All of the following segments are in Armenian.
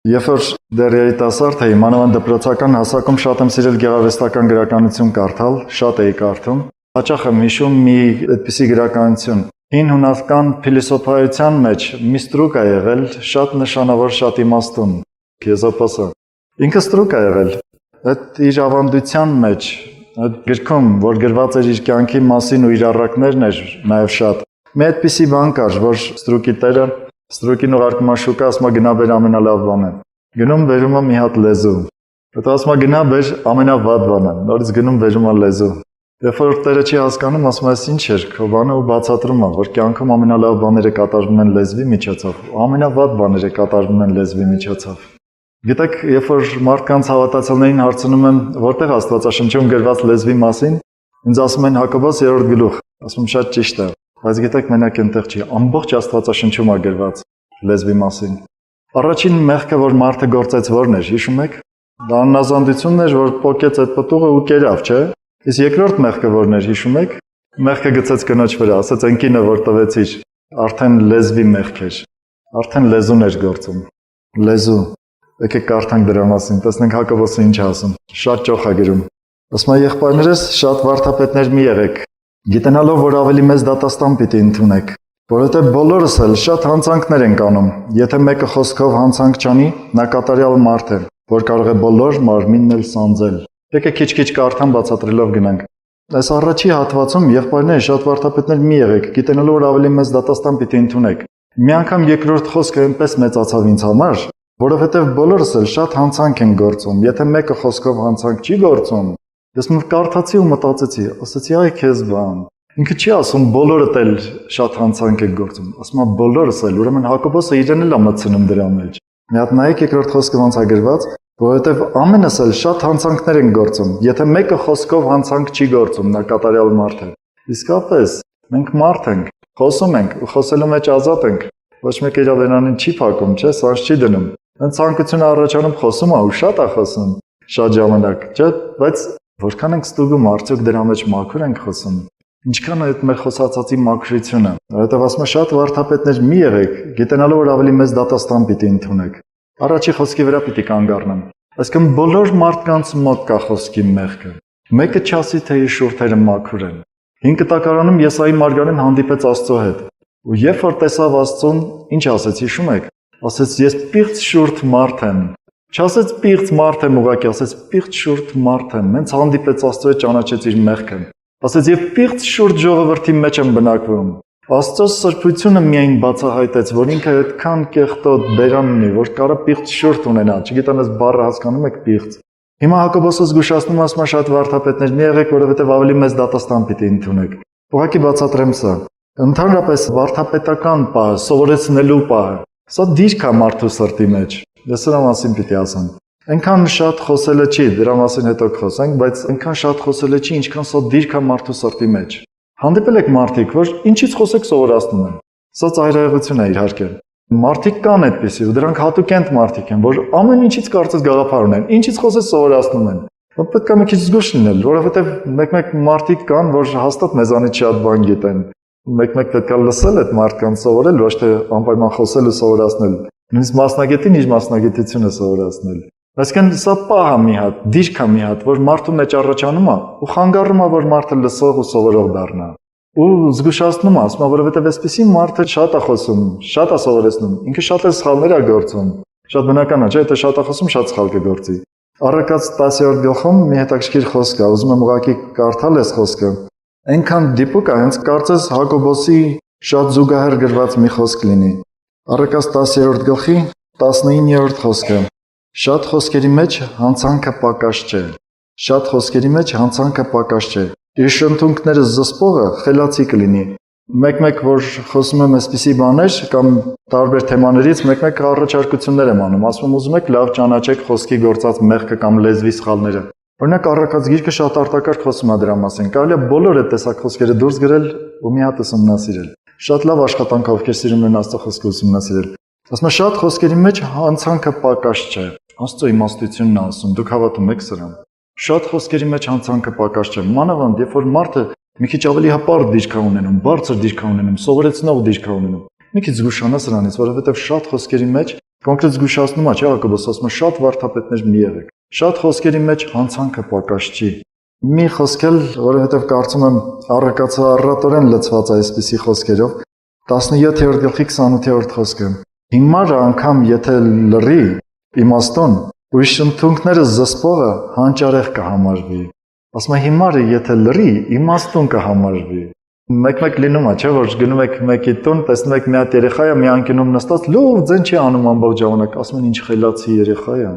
Երբ որ դեռ երիտասարդ էի, մանավանդ դպրոցական հասակում շատ եմ սիրել գեղարվեստական գրականություն կարդալ, շատ էի կարդում։ Հաճախ եմ հիշում մի այդպիսի գրականություն։ Հին հունական փիլիսոփայության մեջ մի ստրուկ է եղել, շատ նշանավոր, շատ իմաստուն, Եզոպոսը։ Ինքը ստրուկ է եղել։ Այդ իր ավանդության մեջ, այդ գրքում, որ գրված էր իր կյանքի մասին ու իր առակներն էր նաև շատ։ Մի այդպիսի բան կար, որ ստրուկի տերը Ստրուկին ուղարկում է շուկա, ասում է գնա բեր ամենալավ բանը։ Գնում բերում է մի հատ լեզու։ Հետո ասում է գնա բեր ամենավատ բանը։ Նորից գնում բերում է լեզու։ Երբ որ տերը չի հասկանում, ասում է այս ինչ էր, քո բանը ու բացատրում է, որ կյանքում ամենալավ բաները կատարվում են լեզվի միջոցով, ամենավատ բաները կատարվում են լեզվի միջոցով։ Գիտեք, երբ որ մարդկանց հավատացյալներին հարցնում եմ, որտեղ Աստվածաշնչում գրված լեզվի մասին, ինձ ասում են Հակոբոս 3-րդ գլուխ, ասում շատ ճիշտ է։ Բայց գիտեք, մենակ այնտեղ չի, ամբողջ Աստվածաշնչում է գրված լեզվի մասին։ Առաջին մեղքը, որ մարդը գործեց, որն էր, հիշում եք։ Դա աննազանդությունն էր, որ պոկեց այդ պտուղը ու կերավ, չէ։ Իսկ երկրորդ մեղքը որն էր, հիշում եք։ Մեղքը գցեց կնոջ վրա, ասաց այն կինը, որ տվեցիր, արդեն լեզվի մեղք էր։ Արդեն լեզուն էր գործում։ Լեզու։ Եկեք կարդանք դրա մասին, տեսնենք Հակոբոսը ինչ է ասում։ Շատ ճոխ է գրում։ Ասում է եղբայրներս, շատ վարդապետներ մի եղեք։ Գիտենալով, որ ավելի մեծ դատաստան պիտի ընդունեք, որովհետև բոլորս էլ շատ հանցանքներ ենք անում։ Եթե մեկը խոսքով հանցանք չանի, նա կատարյալ մարդ է, որ կարող է բոլոր մարմինն էլ սանձել։ Եկեք քիչ-քիչ կարդամ բացատրելով գնանք։ Այս առաջի հատվածում եղբայրներ շատ վարդապետներ մի եղեք, գիտենալով, որ ավելի մեծ դատաստան պիտի ընդունեք։ Մի անգամ երկրորդ խոսքը այնպես մեծացավ ինձ համար, որովհետև բոլորս էլ շատ հանցանք են գործում։ Եթե մեկը խոսքով հանցանք չի գործում, ես կարդացի ու մտածեցի, ասացի այ քեզ բան։ Ինքը չի ասում բոլորդ էլ շատ հանցանք եք գործում, ասում է բոլորս էլ, ուրեմն Հակոբոսը իրեն էլ է մտցնում դրա մեջ։ Մի հատ նայեք երկրորդ խոսքը ոնց է գրված, որովհետև ամենս էլ շատ հանցանքներ են գործում։ Եթե մեկը խոսքով հանցանք չի գործում, նա կատարյալ մարդ է։ Իսկապես, մենք մարդ ենք, խոսում ենք ու խոսելու մեջ ազատ ենք։ Ոչ մեկ իր ավերանին չի փակում, չէ, սանձ չի դնում։ Այն ցանկությունը առաջանում խոսում է ու շատ է խոսում, շատ ժամանակ, չէ, բայց որքան ենք ստուգում, արդյոք դրա մեջ մաքուր ենք խոսում։ Ինչքան է այդ մեր խոսածածի մաքրությունը։ Որովհետև ասում է շատ վարդապետներ մի եղեք, գիտենալով որ ավելի մեծ դատաստան պիտի ընդունեք։ Առաջի խոսքի վրա պիտի կանգ առնեմ։ Այսինքն բոլոր մարդկանց մոտ կա խոսքի մեղքը։ Մեկը չասի, թե իր շուրթերը մաքուր են։ 5 տակարանում Եսայի մարգարեն հանդիպեց Աստծո հետ։ Ու երբ որ տեսավ Աստծուն, ինչ ասեց, հիշում եք։ Ասեց ես պիղծ շուրթ մարդ եմ։ Չասեց պիղծ մարդ եմ ուղղակի, ասեց պիղծ շուրթ մարդ եմ։ Հենց հանդիպեց Աստծո հետ, ճանաչեց իր մեղքը։ Ասեց եւ պիղծ շուրթ ժողովրդի մեջ եմ բնակվում։ Աստծո սրբությունը միայն բացահայտեց, որ ինքը այդքան կեղտոտ բերան ունի, որ կարա պիղծ շուրթ ունենա։ Չգիտեմ, այս բառը հասկանում եք պիղծ։ Հիմա Հակոբոսը զգուշացնում ասում է շատ վարդապետներ մի եղեք, որովհետեւ ավելի մեծ դատաստան պիտի ընդունեք։ Ուղղակի բացատրեմ սա։ Ընդհանրապես վարդապետական պահը, սովորեցնելու պահը, սա դիրք է մարդու սրտի մեջ։ Ես սրա մասին պիտի ասեմ։ Այնքան շատ խոսելը չի, դրա մասին հետո խոսենք, բայց այնքան շատ խոսելը չի, ինչքան սա դիրք է մարդու սրտի մեջ։ Հանդիպել եք մարդիկ, որ ինչից խոսեք սովորացնում են։ Սա ծայրահեղություն է իհարկե։ Մարդիկ կան այդպիսի, ու դրանք հատուկենտ մարդիկ են, որ ամեն ինչից կարծես գաղափար ունեն, ինչից խոսես սովորացնում են։ Պետք է մի քիչ զգուշ լինել, որովհետև մեկ-մեկ մարդիկ կան, որ հաստատ մեզանից շատ բան գիտեն։ Մեկ-մեկ պետք է լսել այդ մարդկանց սովորել, ոչ թե անպայման խոսել ու սովորացնել։ Նույնիսկ մասնագետին իր մասնագիտությունը սովորացնել։ Այսինքն սա պահ է մի հատ, դիրք է մի հատ, որ մարդու մեջ առաջանում է ու խանգարում է, որ մարդը լսող ու սովորող դառնա։ Ու զգուշացնում է, ասում է, որովհետև այսպեսի մարդը շատ է խոսում, շատ է սովորեցնում, ինքը շատ է սխալներ է գործում։ Շատ բնական է, չէ՞, եթե շատ է խոսում, շատ սխալ կգործի։ Առակաց 10-րդ գլխում մի հետաքրքիր խոսք է, ուզում եմ ուղղակի կարդալ այս խոսքը։ Այնքան դիպուկ է, հենց կարծես Հակոբոսի շատ զուգահեռ գրված մի խոսք լինի։ Առակաց 10-րդ գլխի 19-րդ խոսքը։ Շատ խոսքերի մեջ հանցանքը պակաս չէ։ Շատ խոսքերի մեջ հանցանքը պակաս չէ։ Իր շնթունքները զսպողը խելացի կլինի։ Մեկ-մեկ որ խոսում եմ այսպիսի բաներ կամ տարբեր թեմաներից, մեկ-մեկ առաջարկություններ եմ անում, ասում եմ ուզում եք լավ ճանաչեք խոսքի գործած մեղքը կամ լեզվի սխալները։ Օրինակ առակաց գիրքը շատ արտակարգ խոսում է դրա մասին։ Կարելի է բոլոր այդ տեսակ խոսքերը դուրս գրել ու մի հատ ուսումնասիրել։ Շատ լավ աշխատանք ովքեր սիրում են Աստծո խոսքը ուսումնասիրել։ Ասում եմ շատ խոսքերի մեջ հանցանքը պակաս չէ։ Աստծո իմաստությունն է ասում, դուք հավատում եք սրան։ Շատ խոսքերի մեջ հանցանքը պակաս չէ։ Մանավանդ երբ որ մարդը մի քիչ ավելի հպարտ դիրք է ունենում, բարձր դիրք է ունենում, սովորեցնող դիրք է ունենում։ Մի քիչ զգուշանա սրանից, որովհետև շատ խոսքերի մեջ Կոնկրետ զգուշացնում է, չէ՞ Հակոբոս ասում է շատ վարդապետներ մի եղեք։ Շատ խոսքերի մեջ հանցանքը պակաս չի։ Մի խոսքել, որովհետև կարծում եմ առակացը առատորեն լցված է այսպիսի խոսքերով, 17-րդ գլխի 28-րդ խոսքը։ Հիմար անգամ եթե լռի իմաստուն, ուրիշ ընդունքները զսպողը հանճարեղ կհամարվի։ Ասում է հիմարը եթե լռի, իմաստուն կհամարվի։ Մեկ-մեկ լինում է, չէ՞ որ գնում եք մեկի տուն, տեսնում եք մի հատ երեխա է, մի անկյունում նստած, լավ ձեն չի անում ամբողջ ժամանակ, ասում են ինչ խելացի երեխա է։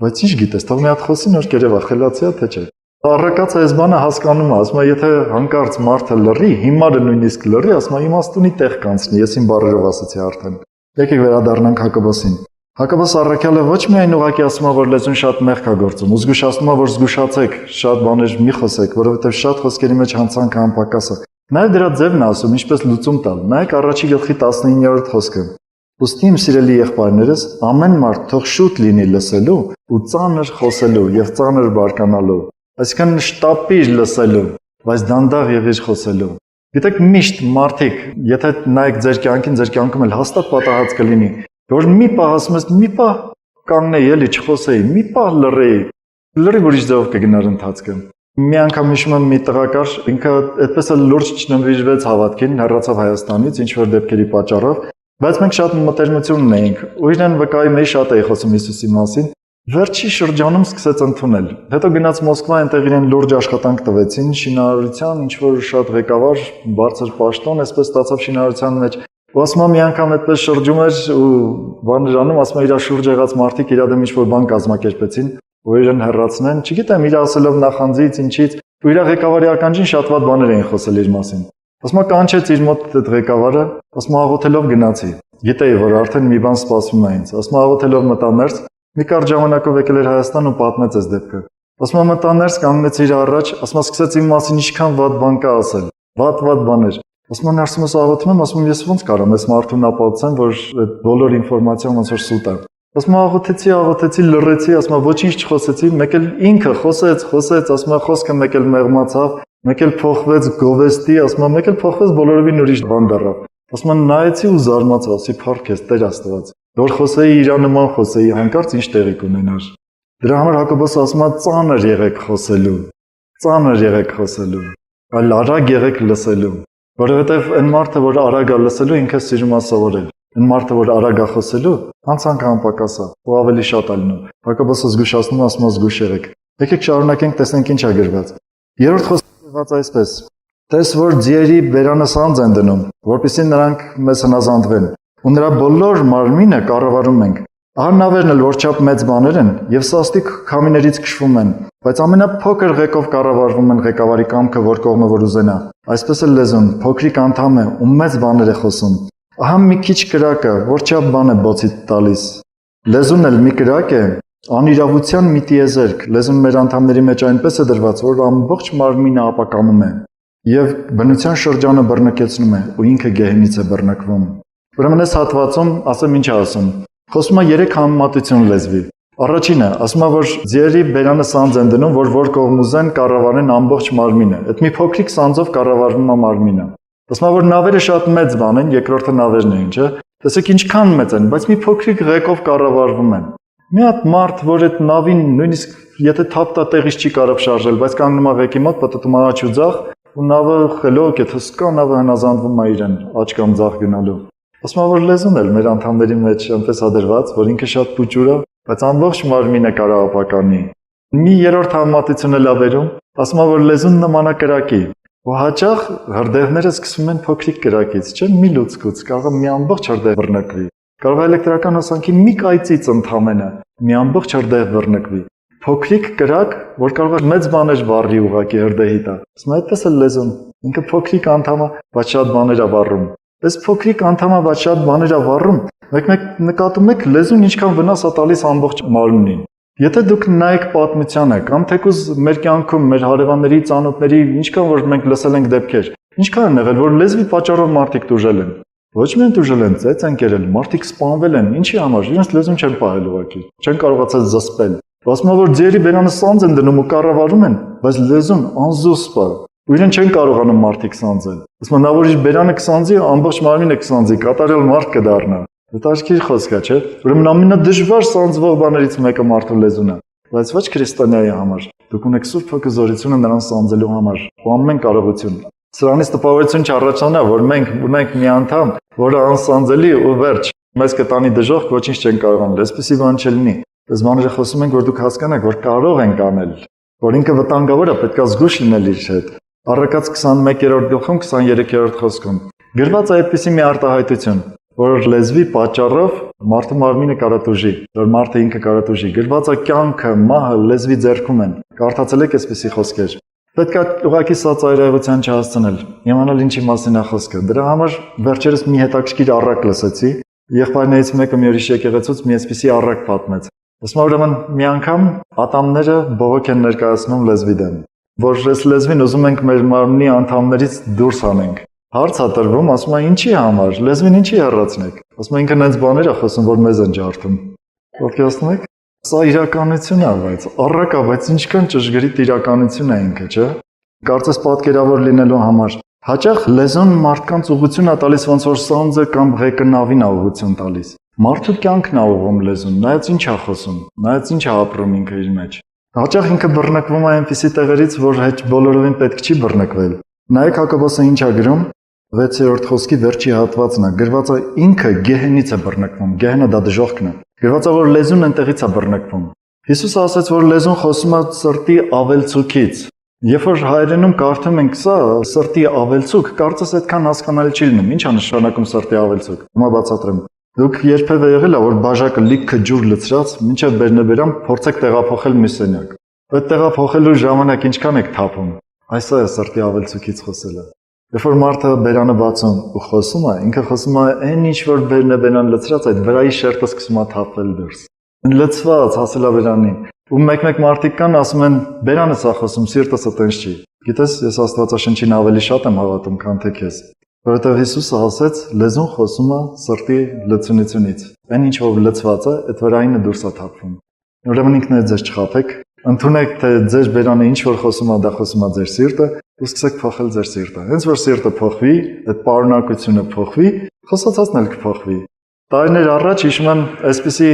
Բայց ինչ գիտես, թող մի հատ խոսի նոր կերևա, խելացի է թե չէ։ Առակացը այս բանը հասկանում է, ասում է եթե հանկարծ մարդը լռի, հիմարը նույնիսկ լռի, ասում է իմաստունի տեղ կանցնի, ես իմ բառերով ասացի արդեն։ Եկեք վերադառնանք Հակոբոսին։ Հակոբոս առաքյալը ոչ միայն ուղղակի ասում է, որ լեզուն շատ մեղք է գործում, ու զգուշացնում է, որ զգուշացեք, շատ բաներ մի խոսեք, որովհետև շատ խոսքերի մեջ հանցանքը անպակաս է։ Նաև դրա ձևն է ասում, ինչպես լուծում տալ։ Նայեք առաջի գլխի 19-րդ խոսքը։ Ուստի իմ սիրելի եղբայրներս, ամեն մարդ թող շուտ լինի լսելու ու ծանր խոսելու եւ ծանր բարկանալու, այսինքն շտապիր լսելու, բայց դանդաղ եղիր խոսելու։ Գիտեք, միշտ մարդիկ, եթե նայեք ձեր կյանքում էլ հաստատ պատահած կլինի, որ մի պահ ասում ես, մի պահ կանգնեի, էլի չխոսեի, մի պահ լռեի, լրիվ ուրիշ ձևով կգնար ընթացքը։ Մի անգամ հիշում եմ մի տղա կար, ինքը այդպես էլ լուրջ չնվիրվեց հավատքին, հեռացավ Հայաստանից ինչ-որ դեպքերի պատճառով, բայց մենք շատ մտերմություն ունեինք, ու իրեն վկայում էի, շատ էի խոսում Հիսուսի մասին։ Վերջի շրջանում սկսեց ընդունել։ Հետո գնաց Մոսկվա, այնտեղ իրեն լուրջ աշխատանք տվեցին, շինարարության, ինչ-որ շատ ղեկավար, բարձր պաշտոն, այսպես ստացավ շինարարության մեջ։ Ու ասում եմ մի անգամ այդպես շրջում էր ու բաներ անում, ասում եմ իր շուրջ եղած մարդիկ իր դեմ ինչ-որ բան կազմակերպեցին, ու իրեն հեռացնեն, չգիտեմ, իր ասելով նախանձից, ինչից, ու իր ղեկավարի ականջին շատ վատ բաներ էին խոսել իր մասին։ Ասում եմ կանչեց իր մոտ այդ ղեկավարը, ասում եմ աղոթելով գնացի։ Գիտեի, որ արդեն մի բան սպասվում է ինձ։ Ասում եմ աղոթելով մտա ներս, մի կարճ ժամանակով եկել էր Հայաստան ու պատմեց այս դեպքը։ Ասում եմ մտա ներս, կանգնեց իր առաջ, ասում եմ սկսեց իմ մասին ինչքան վատ բան կա ասել, վատ բաներ։ Ասում եմ ներսում ես աղոթում եմ, ասում եմ ես ո՞նց կարամ այս մարդուն ապացուցեմ, որ այդ բոլոր ինֆորմացիան ոնց որ սուտ է։ Ասում եմ աղոթեցի, լռեցի, ասում եմ ոչինչ չխոսեցի, մեկ էլ ինքը խոսեց, ասում եմ խոսքը մեկ էլ մեղմացավ, մեկ էլ փոխվեց գովեստի, ասում եմ մեկ էլ փոխվեց բոլորովին ուրիշ բան դառավ։ Ասում եմ նայեցի ու զարմացա, ասի փառք ես Տեր Աստված, որ խոսեի իր նման խոսեի, հանկարծ ինչ տեղի կունենար։ Դրա համար Հակոբոսը ասում է ծանր եղեք խոսելու, այլ արագ եղեք լսելու, որովհետև այն մարդը, որ արագ է լսելու, ինքը սիրում է սովորել։ Այն մարդը, որ արագ է խոսելու, հանցանքը անպակաս է, ու ավելի շատ է լինում։ Հակոբոսը զգուշացնում է, ասում է զգուշ եղեք։ Եկեք շարունակենք, տեսնենք ինչ է գրված։ Երրորդ խոսքը գրված այսպես. Տես որ ձիերի բերանը սանձ են դնում, որպեսզի նրանք մեզ հնազանդվեն, ու նրա բոլոր մարմինը կառավարում ենք։ Ահա նավերն էլ որչափ մեծ բաներ են եւ սաստիկ քամիներից քշվում են, բայց ամենափոքր ղեկով կառավարվում են ղեկավարի կամքը, որ կողմը որ ուզենա։ Այսպես էլ լեզուն փոքրիկ անդամ է ու մեծ բաներ է խոսում։ Ահա մի քիչ կրակը որչափ բան է բոցից տալիս։ Լեզուն էլ մի կրակ է, անիրավության մի տիեզերք։ Լեզուն մեր անդամների մեջ այնպես է դրված, որ ամբողջ մարմինը ապականում է եւ բնության շրջանը բռնկեցնում է ու ինքը գեհենից է բռնկվում։ Ուրեմն այս հատվածում ասեմ ինչ է ասում։ Խոսում է 3 համեմատություն լեզվի։ Առաջինը ասում է, որ ձիերի բերանը սանձ են դնում, որ կողմ ուզեն կառավարեն ամբողջ մարմինը։ Այդ մի փոքրիկ սանձով կառավարվում է մարմինը։ Ասում է, որ նավերը շատ մեծ բան են, երկրորդը նավերն են, չէ՞։ Տեսեք ինչքան մեծ են, բայց մի փոքրիկ ղեկով կառավարվում են։ Մի հատ մարդ, որ այդ նավին նույնիսկ եթե թափտա տեղից չի կարող շարժել, բայց կանգնում է ղեկի մոտ, պատտում է աջ ու ձախ, ու նավը խելոք է, հսկա նավը հնազանդվում է իրեն աջ կամ ձախ գնալու։ Ասում է, որ լեզուն էլ մեր անդամների մեջ այնպես է դրված, որ ինքը շատ փուճուր է, բայց ամբողջ մարմինը կարող ապականի։ Մի երրորդ համեմատություն էլ ավերում, ասում է, որ լեզուն նման է կրակի, ու հաճախ հրդեհները սկսվում են փոքրիկ կրակից, չէ՞ մի լուցկուց, կարող է մի ամբողջ հրդեհ բռնկվի։ Կարող է էլեկտրական հոսանքի մի կայծից ընդամենը մի ամբողջ հրդեհ բռնկվի։ Փոքրիկ կրակ, որ կարող է մեծ բաներ վառի ուղակի հրդեհի տակ։ Ասում է, այդպես էլ լեզուն, ինքը փոքրիկ անդամ է, բայց շատ բաներ է վառում։ Այս փոքրիկ անդամը բայց շատ բաներ է վառում, մեկ նկատում եք լեզուն ինչքան վնաս է տալիս ամբողջ մարմնին։ Եթե դուք նայեք պատմությանը կամ թեկուզ մեր կյանքում, մեր հարևանների, ծանոթների, ինչքան որ մենք լսել ենք դեպքեր, ինչքան են եղել, որ լեզվի պատճառով մարդիկ տուժել են։ Ոչ միայն տուժել են, ծեծ են կերել, մարդիկ սպանվել են, ինչի համար, իրենց լեզուն չեն պահել ուղղակի, չեն կարողացել զսպել։ Ասում է, որ ձիերի բերանը սանձ են դնում ու կառավարում են, բայց լեզուն անզուսպ է։ Ու իրեն չեն կարողանում մարդիկ սանձել։ Ասում է, նա որ իր բերանը կսանձի, ամբողջ մարմինը կսանձի, կատարյալ մարդ կդառնա։ Հետաքրքիր խոսք է, չէ՞։ Ուրեմն ամենադժվար սանձվող բաներից մեկը մարդու լեզուն է, բայց ոչ քրիստոնյայի համար։ Դուք ունեք Սուրբ Հոգու զորությունը նրան սանձելու համար, ու ամեն կարողություն։ Սրանից տպավորություն չառաջանա, որ մենք ունենք մի անդամ, որը անսանձելի ու վերջ, մեզ կտանի դժոխք, ոչինչ չեն կարող անել, այսպեսի բան չլինի։ Այս բաները խոսում ենք, որ դուք հասկանաք, որ կարող ենք անել, որ ինքը վտանգավոր է, պետք է զգույշ լինել իր հետ։ Առակաց 21-րդ գլխում 23-րդ խոսքում գրված է այդպիսի մի արտահայտություն, որ լեզվի պատճառով մարդու մարմինը կարատուժի, որ մարդը ինքը կարատուժի։ Գրված է կյանքը, մահը լեզվի ձեռքում են։ Կարդացել եք այսպիսի խոսքեր։ Պետք է ուղղակի սա ծայրահեղության չհասցնել։ Իմանալ ինչի մասին է խոսքը։ Դրա համար վերջերս մի հետաքրքիր առակ լսեցի։ Եղբայրներից մեկը մի ուրիշ եկեղեցուց մի այսպիսի առակ պատմեց։ Ասում է ուրեմն մի անգամ ատամները բողոք են ներկայացնում լեզվի դեմ, որ այս լեզվին ուզում ենք մեր մարմնի անդամներից դուրս հանենք։ Հարց է տրվում, ասում է ինչի համար, լեզվին ինչի հեռացնեք։ Ասում է ինքն այնց բաներ է խոսում, որ մեզ են ջարդում։ Ողջացնում եք։ Սա իրականություն է, բայց առակա, բայց ինչքան ճշգրիտ իրականություն է ինքը, չէ՞։ Կարծես պատկերավոր լինելու համար հաճախ լեզուն մարդկանց ուղղություն է տալիս, ոնց որ սանձը կամ ղեկը նավին է ուղղություն տալիս։ Մարդու կյանքն է ուղղում լեզուն, նայած ինչ է խոսում, նայած ինչ է ապրում ինքը իր մեջ։ Հաճախ ինքը բռնկվում է այնպիսի տեղերից, որ հեչ բոլորովին պետք չի բռնկվել։ Նայեք Հակոբոսը ինչ է գրում 6-րդ խոսքի վերջի հատվածն է, գրված է ինքը գեհենից է բռնկվում, գեհենը դա դժոխքն է։ Գրված է, որ լեզուն այնտեղից է բռնկվում։ Հիսուսը ասաց, որ լեզուն խոսում է սրտի ավելցուկից։ Երբ որ հայերենում կարդում ենք սա, սրտի ավելցուկ, կարծես այդքան հասկանալի չի լինում։ Ինչ է նշանակում սրտի ավելցուկ։ Հիմա բացատրեմ։ Դուք երբևէ եղել ա, որ բաժակը լիքը ջուր լցրած, մինչև բերնաբերան փորձեք տեղափոխել մի սենյակ։ Այդ տեղափոխելու ժամանակ ինչքան եք թափում։ Այսա է սրտի ավելցուկից խոսելը։ Երբ որ մարդը բերանը բացում ու խոսում է, ինքը խոսում է այն ինչ որ բերնաբերան լցրած, այդ վրայի շերտը սկսում է թափվել դուրս։ Լցված հասել է բերանին։ Ու մեկ-մեկ մարդիկ կան ասում են բերանս է խոսում, սիրտս այտենց չի։ Գիտես, ես Աստվածաշնչին ավելի շատ եմ հավատում, քան թե քեզ։ Որովհետև Հիսուսը ասեց, լեզուն խոսում է սրտի լցունությունից։ Այն ինչ որ լցված է, այդ վրայինը դուրս է թափվում։ Ուրեմն ինքներդ ձեզ չխաբեք, ընդունեք թե ձեր բերանը ինչ որ խոսում է, դա խոսում է ձեր սիրտը, ու սկսեք փոխել ձեր սիրտը։ Հենց որ սիրտը փոխվի, այդ պարունակությունը փոխվի, խոսացածն էլ կփոխվի։ Տարիներ առաջ հիշում եմ, այսպեսի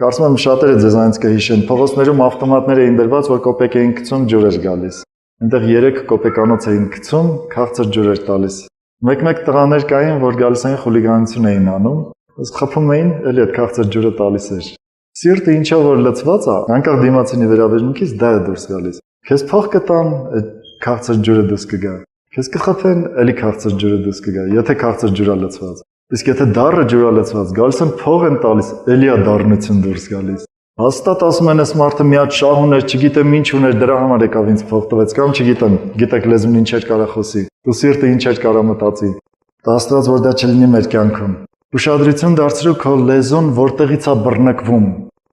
կարծում եմ շատերը ձեզանից կհիշեն, փողոցներում ավտոմատներ էին դրված, որ կոպեկ էին գցում, ջուր էր գալիս։ Այնտեղ 3 կոպեկանոց էին գցում, քաղցր ջուր էր տալիս։ Մեկ-մեկ տղաներ կային, որ գալիս էին խուլիգանություն էին անում, ըստ խփում էին, էլի այդ քաղցր ջուրը տալիս էր։ Սիրտը ինչա որ լցված է, անկախ դիմացինի վերաբերմունքից դա է դուրս գալիս։ Քեզ փող կտան, այդ քաղցր ջուրը դուրս կգա։ Քեզ կխփեն, էլի քաղցր ջուրը դուրս կգա, եթե քաղցր ջուր է լցված։ Իսկ եթե դառը ջուր է լցված, գալիս են փող են տալիս, էլի է դառնություն դուրս գալիս։ Հաստատ ասում են, այս մարդը մի հատ շահ ուներ, չգիտեմ ինչ ուներ, դրա համար եկավ ինձ փող տվեց, կամ չգիտեմ, գիտեք լեզուն ինչ էր կարա խոսի, ու սիրտը ինչ էր կարա մտածի։ Դա Աստված որ դա չլինի մեր կյանքում։ Ուշադրություն դարձրու քո լեզուն որտեղից է բռնկվում։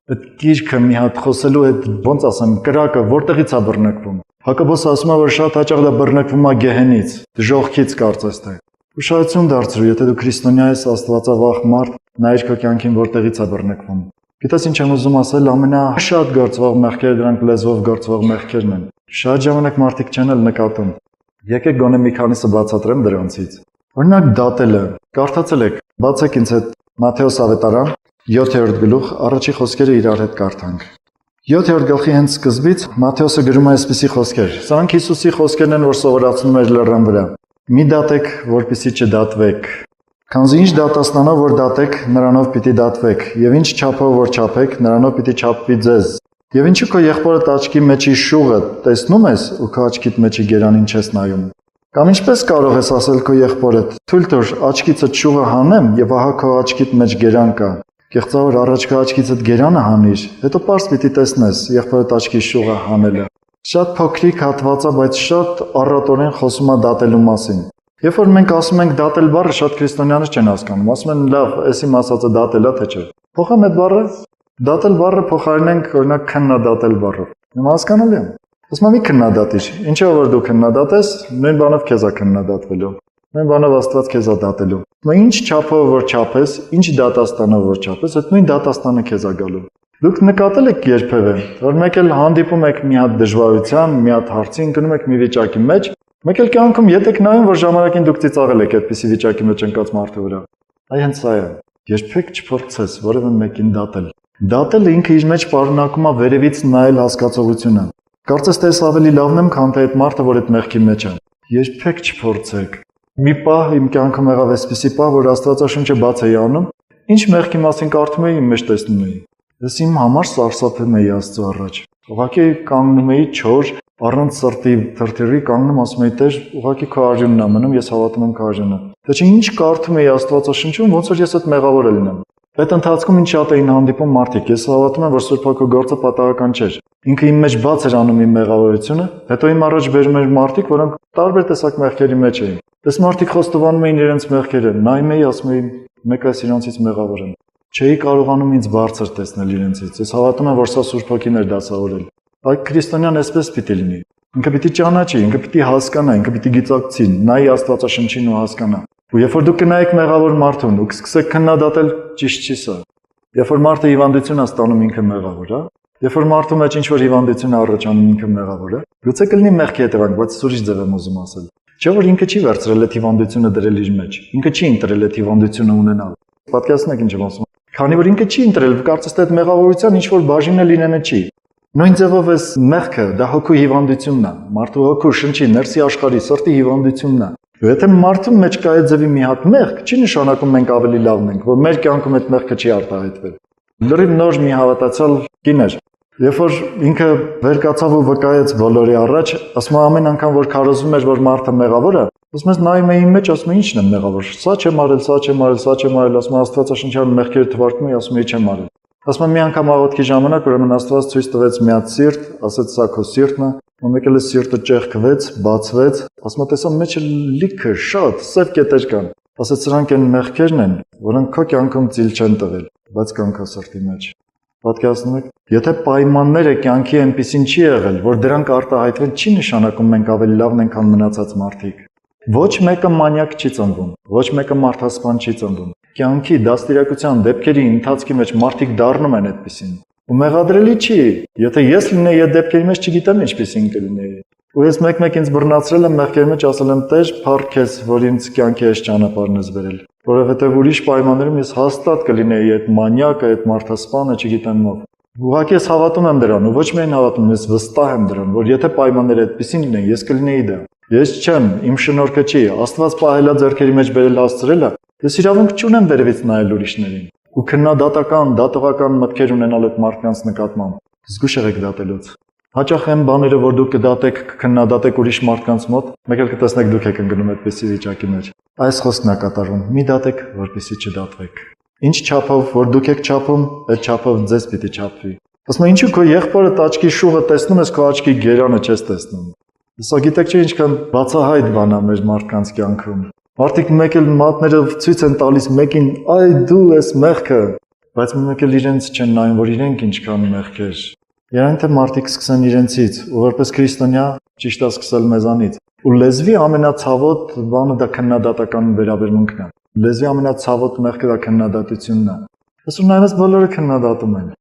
Այդ գիրքը մի հատ խոսելու այդ ոնց ասեմ, կրակը որտեղից է բռնկվում։ Հակոբոսը ասում է, որ շատ հաճախ դա բռնկվում է գեհենից, դժոխքից կարծես թե։ Ուշադրություն դարձրու, եթե դու քրիստոնյա ես, Աստվածավախ մարդ, նայիր քո կյանքին որտեղից է բռնկվում։ Գիտես ինչ եմ ուզում ասել, ամենաշատ գործվող մեղքերը դրանք լեզվով գործվող մեղքերն են։ Շատ ժամանակ մարդիկ չեն էլ նկատում։ Եկեք գոնե մի քանիսը բացատրեմ դրանցից։ Օրինակ դատելը, կարդացել եք, բացեք ինձ հետ Մատթեոս ավետարան 7-րդ գլուխ, առաջի խոսքերը իրար հետ կարդանք։ 7-րդ գլխի հենց սկզբից Մատթեոսը գրում է այսպիսի խոսքեր։ Սրանք Հիսուսի խոսքերն են, որ սովորացնում էր լեռան վրա։ Մի դատեք, որպեսզի չդատվեք։ Քանզի ինչ դատաստանով որ դատեք, նրանով պիտի դատվեք, եւ ինչ չափով որ չափեք, նրանով պիտի չափվի ձեզ։ Եվ ինչու քո եղբորդ աչքի մեջի շուղը տեսնում ես ու քո աչքիդ մեջի գերանին չես նայում։ Կամ ինչպես կարող ես ասել քո եղբորդ. «Թույլ տուր աչքիցդ շուղը հանեմ, եւ ահա քո աչքիդ մեջ գերան կա»։ Կեղծավոր առաջ քո աչքիցդ գերանը հանիր, հետո պարզ պիտի տեսնես եղբորդ աչքի շուղը հանելը։ Շատ փոքրիկ հատված է, բայց շատ առատորեն խոսում է դատելու մասին։ Երբ որ մենք ասում ենք դատել բառը, շատ քրիստոնյաներ չեն հասկանում։ Ասում են լավ, էս իմ ասածը դատել է թե չէ։ Փոխեմ այդ բառը, դատել բառը փոխարինենք օրինակ քննադատել բառով։ Հիմա հասկանալի է։ Ասում եմ մի քննադատիր։ Ինչով որ դու քննադատես, նույն բանով քեզ է քննադատվելու։ Նույն բանով Աստված քեզ է դատելու։ Հիմա ինչ չափով որ չափես, ինչ դատաստանով որ չափես, այդ նույն դատաստանը քեզ է գալու։ Դուք նկատել եք երբևէ, որ մեկ էլ հանդիպում եք մի հատ դժվարության, մի հատ հարցի, ընկնում եք մի վիճակի մեջ, մեկ էլ կյանքում յետեք նայում, որ ժամանակին դուք ծիծաղել եք այդպիսի վիճակի մեջ ընկած մարդու վրա։ Այ հենց սա է։ Երբեք չփորձես որևէ մեկին դատել։ Դատելը ինքը իր մեջ պարունակում է վերևից նայել հասկացողությունը։ Կարծես թե ես ավելի լավն եմ, քան թե այդ մարդը, որ այդ մեղքի մեջ է։ Երբեք չփորձեք։ Մի պահ իմ կյանքում եղավ այսպիսի պահ, որ Աստվածաշունչը բաց էի անում, ինչ մեղքի մասին կարդում էի, իմ մեջ տեսնում էի։ Ես իմ համար սարսափում էի Աստծո առաջ։ Ուղղակի կանգնում էի չոր, առանց սրտի թրթրի կանգնում ասում էի Տեր, ուղղակի քո արժանն է մնում, ես հավատում եմ քո արժանը։ Թե չէ ինչ կարդում էի Աստվածաշնչում, ոնց որ ես այդ մեղավորը լինեմ։ Այդ ընթացքում ինչ շատ էին հանդիպում մարդիկ, ես հավատում եմ, որ Սուրբ Հոգու գործը պատահական չէր։ Ինքը իմ մեջ բաց էր անում իմ մեղավորությունը, հետո իմ առաջ բերում էր մարդիկ, որոնք տարբեր տեսակ մեղքերի մեջ էին։ Այս մարդիկ խոստովանում էին իրենց մեղքերը, նայում էի, ասում էի մեկ այս իրանցից մեղավոր եմ։ Չէի կարողանում ինձ բարձր տեսնել իրենցից։ Ես հավատում եմ, որ սա Սուրբ Հոգին էր դասավորել։ Այդ քրիստոնյան այսպես պիտի լինի։ Ինքը պիտի ճանաչի, ինքը պիտի հասկանա, ինքը պիտի գիտակցի, նայի Աստվածաշնչին ու հասկանա։ Ու երբ որ դուք կնայեք մեղավոր մարդուն ու կսկսեք քննադատել, ճիշտ չի սա։ Երբ որ մարդը հիվանդություն է ստանում, ինքը մեղավոր է։ Երբ որ մարդու մեջ ինչ-որ հիվանդություն է առաջանում, ինքը մեղավոր է։ Գուցե կլինի մեղքի հետևանք, բայց ուրիշ ձև եմ ուզում ասել։ Չէ՞ որ ինքը չի վերցրել այդ հիվանդությունը դրել իր մեջ։ Ինքը չի ընտրել այդ հիվանդությունը ունենալ։ Պատկերացնեք ինչ եմ ասում։ Քանի որ ինքը չի ընտրել, կարծես թե այդ մեղավորության ինչ-որ բաժինը լինենը չի։ Նույն ձևով էս մեղքը դա հոգու հիվանդությունն է, մարդու հոգու շնչի ներսի աշխարհի սրտի հիվանդությունն է։ Եթե մարդու մեջ կա այդ ձևի մի հատ մեղք, չի նշանակում մենք ավելի լավն ենք, որ մեր կյանքում այդ մեղքը չի արտահայտվել։ Լրիվ նոր մի հավատացյալ կին էր, երբ որ ինքը վեր կացավ ու վկայեց բոլորի առաջ, ասում է ամեն անգամ որ քարոզվում էր, որ մարդը մեղավոր է, ասում ես նայում էի մեջ, ասում է ի՞նչն եմ մեղավոր, սա չեմ արել, սա չեմ արել, սա չեմ արել, ասում է Աստվածաշնչյան մեղքերը թվարկում էի, ասում էի չեմ արել։ Ասում եմ մի անգամ աղոթքի ժամանակ ուրեմն Աստված ցույց տվեց մի հատ սիրտ, ասեց սա քո սիրտն է, ու մեկ էլ սիրտը ճեղքվեց, բացվեց, ասում է տեսա մեջը լիքը շատ սև կետեր կան։ Ասեց սրանք են մեղքերն են, որոնք քո կյանքում ծիլ չեն տվել, բայց կան քո սրտի մեջ։ Պատկերացնում եք, եթե պայմանները կյանքի այնպեսին չի եղել, որ դրանք արտահայտվել, չի նշանակում մենք ավելի լավն ենք, քան մնացած մարդիկ։ Ոչ մեկը մանյակ չի ծնվում, ոչ մեկը մարդասպան չի ծնվում։ Կյանքի դաստիարակության դեպքերի ընթացքի մեջ մարդիկ դառնում են այդպեսին։ Ու մեղադրելի չի, եթե ես լինեի այդ դեպքերի մեջ չգիտեմ ինչպեսին կլինեի։ Ու ես մեկ-մեկ ինձ բռնացրել եմ մեղքերի մեջ, ասել եմ Տեր, փառք քեզ, որ ինձ կյանքի այս ճանապարհն ես բերել, որովհետև ուրիշ պայմաններում ես հաստատ կլինեի այդ մանյակը, այդ մարդասպանը, չգիտեմ ով։ Ուղղակի ես հավատում եմ դրան, ու ոչ միայն հավատում, ես վստահ եմ դրան, որ եթե պայմանները այդպեսին լինեն, ես կլինեի դա։ Ես չեմ, իմ շնորհքը չի, Աստված պահելա ձեռքերի մեջ բերել հասցրելա, ես իրավունք չունեմ վերևից նայել ուրիշներին։ Ու քննադատական, դատողական մտքեր ունենալ այդ մարդկանց նկատմամբ։ Զգուշ եղեք դատելուց։ Հաճախ այն բաները, որ դուք կդատեք, կքննադատեք ուրիշ մարդկանց մոտ, մեկ էլ կտեսնեք դուք եք ընկնում այդպիսի վիճակի մեջ։ Այս խոսքն է կատարվում. մի դատեք, որպեսզի չդատվեք։ Ինչ չափով, որ դուք եք չափում, այդ չափով ձեզ պիտի չափվի։ Ասում եմ, ինչու քո եղբորը աչքի շուղը տեսնում ես, քո աչքի գերանը չես տեսնում։ Սա գիտեք չէ ինչքան բացահայտ բան է մեր մարդկանց կյանքում։ Մարդիկ մեկ էլ մատներով ցույց են տալիս մեկին, այ դու ես մեղքը, բայց մեկ էլ իրենց չեն նայում, որ իրենք ինչքան մեղքեր։ Երանք թե մարդիկ սկսեն իրենցից, ու որպես քրիստոնյա ճիշտ է սկսել մեզանից։ Ու լեզվի ամենացավոտ բանը դա քննադատական վերաբերմունքն է։ Լեզվի ամենացավոտ մեղքը դա քննադատությունն է։ Այսօր նայես բոլորը քննադատում են։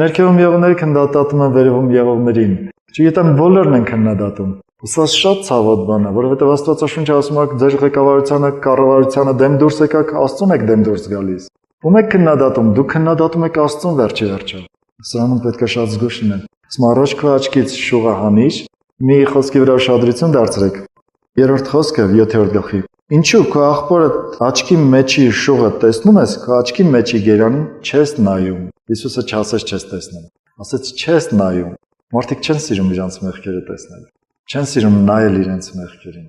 Ներքևում եղողները քննադատում են վերևում եղողներին։ Չգիտեմ բոլորն են քննադատում։ Սա շատ ցավոտ բան է, որովհետև Աստվածաշունչը ասում է ձեր ղեկավարությանը, կառավարությանը դեմ դուրս եկաք, Աստծուն եք դեմ դուրս գալիս։ Ում եք քննադատում, դուք քննադատում եք Աստծուն վերջի վերջը։ Սրանում պետք է շատ զգուշ լինել։ Ասում առաջ քո աչքից շուղը հանիր, մի խոսքի վրա ուշադրություն դարձրեք։ Երրորդ խոսքը 7-րդ գլխի։ Ինչու քո աղբորը աչքի մեջի շուղը տեսնում ես, քո աչքի մեջի գերանին չես նայում։ Հիսուսը չասեց չես տեսնում, ասեց չես նայում։ Մարդիկ չեն սիրում իրենց մեղքերը տեսնել։ Չեն սիրում նայել իրենց մեղքերին։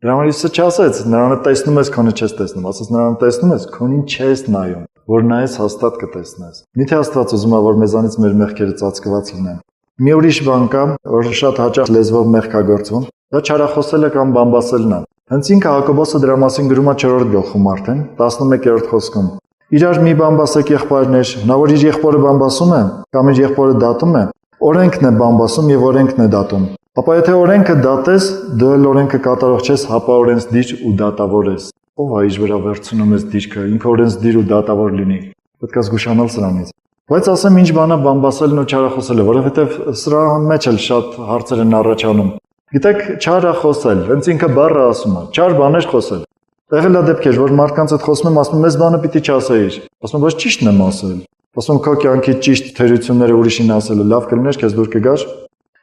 Դրա համար Հիսուսը չասեց նրանը տեսնում ես, քոնը չես տեսնում, ասեց նրանը տեսնում ես, քոնին չես նայում, որ նայես հաստատ կտեսնես։ Միթե Աստված ուզում է, որ մեզանից մեր մեղքերը ծածկված լինեն։ Մի ուրիշ բան կա, որ շատ հաճախ լեզվով մեղք է գործվում, դա չարախոսելը կամ բամբասելն է։ Հենց ինքը Հակոբոսը դրա մասին գրում է 4-րդ գլխում արդեն 11-րդ խոսքում։ Իրար մի բամբասեք եղբայրներ, նա որ իր եղբորը բամբասում է կամ իր եղբորը դատում է, օրենքն է բամբասում եւ օրենքն է դատում։ Ապա եթե օրենքը դատես, դու էլ օրենքը կատարող չես, հապա օրենսդիր ու դատավոր ես։ Ով է իր վրա վերցնում ես դիրքը, ինքը օրենսդիր ու դատավոր լինի։ Պետք է զգուշանալ սրանից։ Բայց ասեմ ինչ բան է բամբասելն ու չարախոսելը, որովհետև սրա մեջ էլ շատ հարցեր են առաջանում։ Գիտեք, չարախոսել, հենց ինքը բառը ասում է, չար բաներ խոսել։ Եղել է դեպքեր, որ մարդկանց հետ խոսում եմ, ասում եմ, «Մեզ բանը պիտի չասեիր»։ Ասում եմ, «Ոչ ճիշտն եմ ասել»։ Ասում եմ, «Քո կյանքի ճիշտ թերությունները ուրիշին ասելու լավ կլիներ, քեզ դուր կգար»։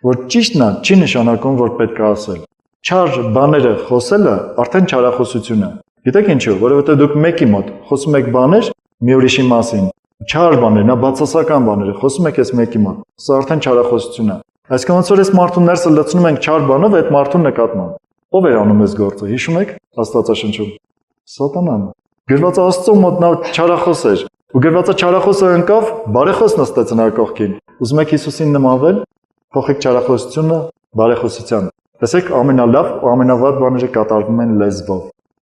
Որ ճիշտն է, չի նշանակում, որ պետք է ասել։ Չար բաները խոսելը արդեն չարախոսություն է։ Գիտեք ինչու՞, որովհետև դուք մեկի մոտ խոսում եք բաներ մի ուրիշի մասին։ Չար բաներ, նա բացասական բաները խոսում եք այս մեկի մոտ։ Սա արդեն չարախոսություն է։ Այսինքն ոնց որ այս մարդու ներսը լցնում ենք չար բանով այդ մարդու նկատմամբ։ Ո՞վ էր անում այս գործը։ Հիշում եք Աստվածաշնչում։ Սատանան։ Գրված Աստծո մոտ նա չարախոս էր։ Ու գրվածը չարախոսը ընկավ, բարեխոս նստեց նրա կողքին։ Ուզում եք Հիսուսին նմանվել, փոխեք չարախոսությունը բարեխոսության։ Տեսեք, ամենալավ ու ամենավատ բաները կատարվում են լեզվով։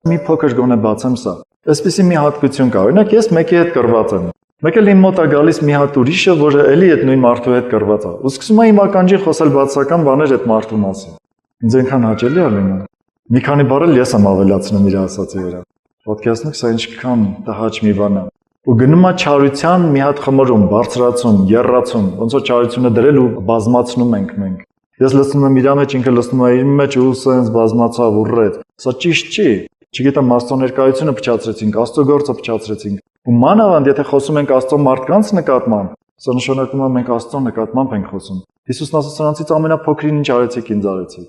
Մի փոքր գոնե բացեմ սա։ Այսպեսի մի հատկություն կա։ Օրինակ ես մեկի հետ կռված եմ։ Մեկը իմ մոտ է գալիս մի հատ ուրիշը, որը էլի այդ նույն մարդու հետ կռված է։ Ու սկսում է իմ ականջին խոսել բացասական բաներ այդ մարդու մասին։ Ինձ այնքան հաճելի է լինում։ Մի քանի բառ էլ ես եմ ավելացնում իր ասածի վրա։ Պատկերացնեք, սա ինչքան տհաճ մի բան է։ Ու գնում է չարության մի հատ խմորում, բարձրացում, եռացում, ոնց որ չարությունը դրել ու բազմացնում ենք մենք։ Ես լցնում եմ իր մեջ, ինքը լցնում է իր մեջ ու սենց բազմացավ ուռեց։ Սա ճիշտ չի։ Չգիտեմ, Աստծո ներկայությունը փչացրեցինք, Աստծո գործը փչացրեցինք։ Ու մանավանդ եթե խոսում ենք Աստծո մարդկանց նկատմամբ, սա նշանակում է մենք Աստծո նկատմամբ ենք խոսում։ Հիսուսն ասաց նրանցից ամենափոքրին ինչ արեցիք, ինձ արեցիք։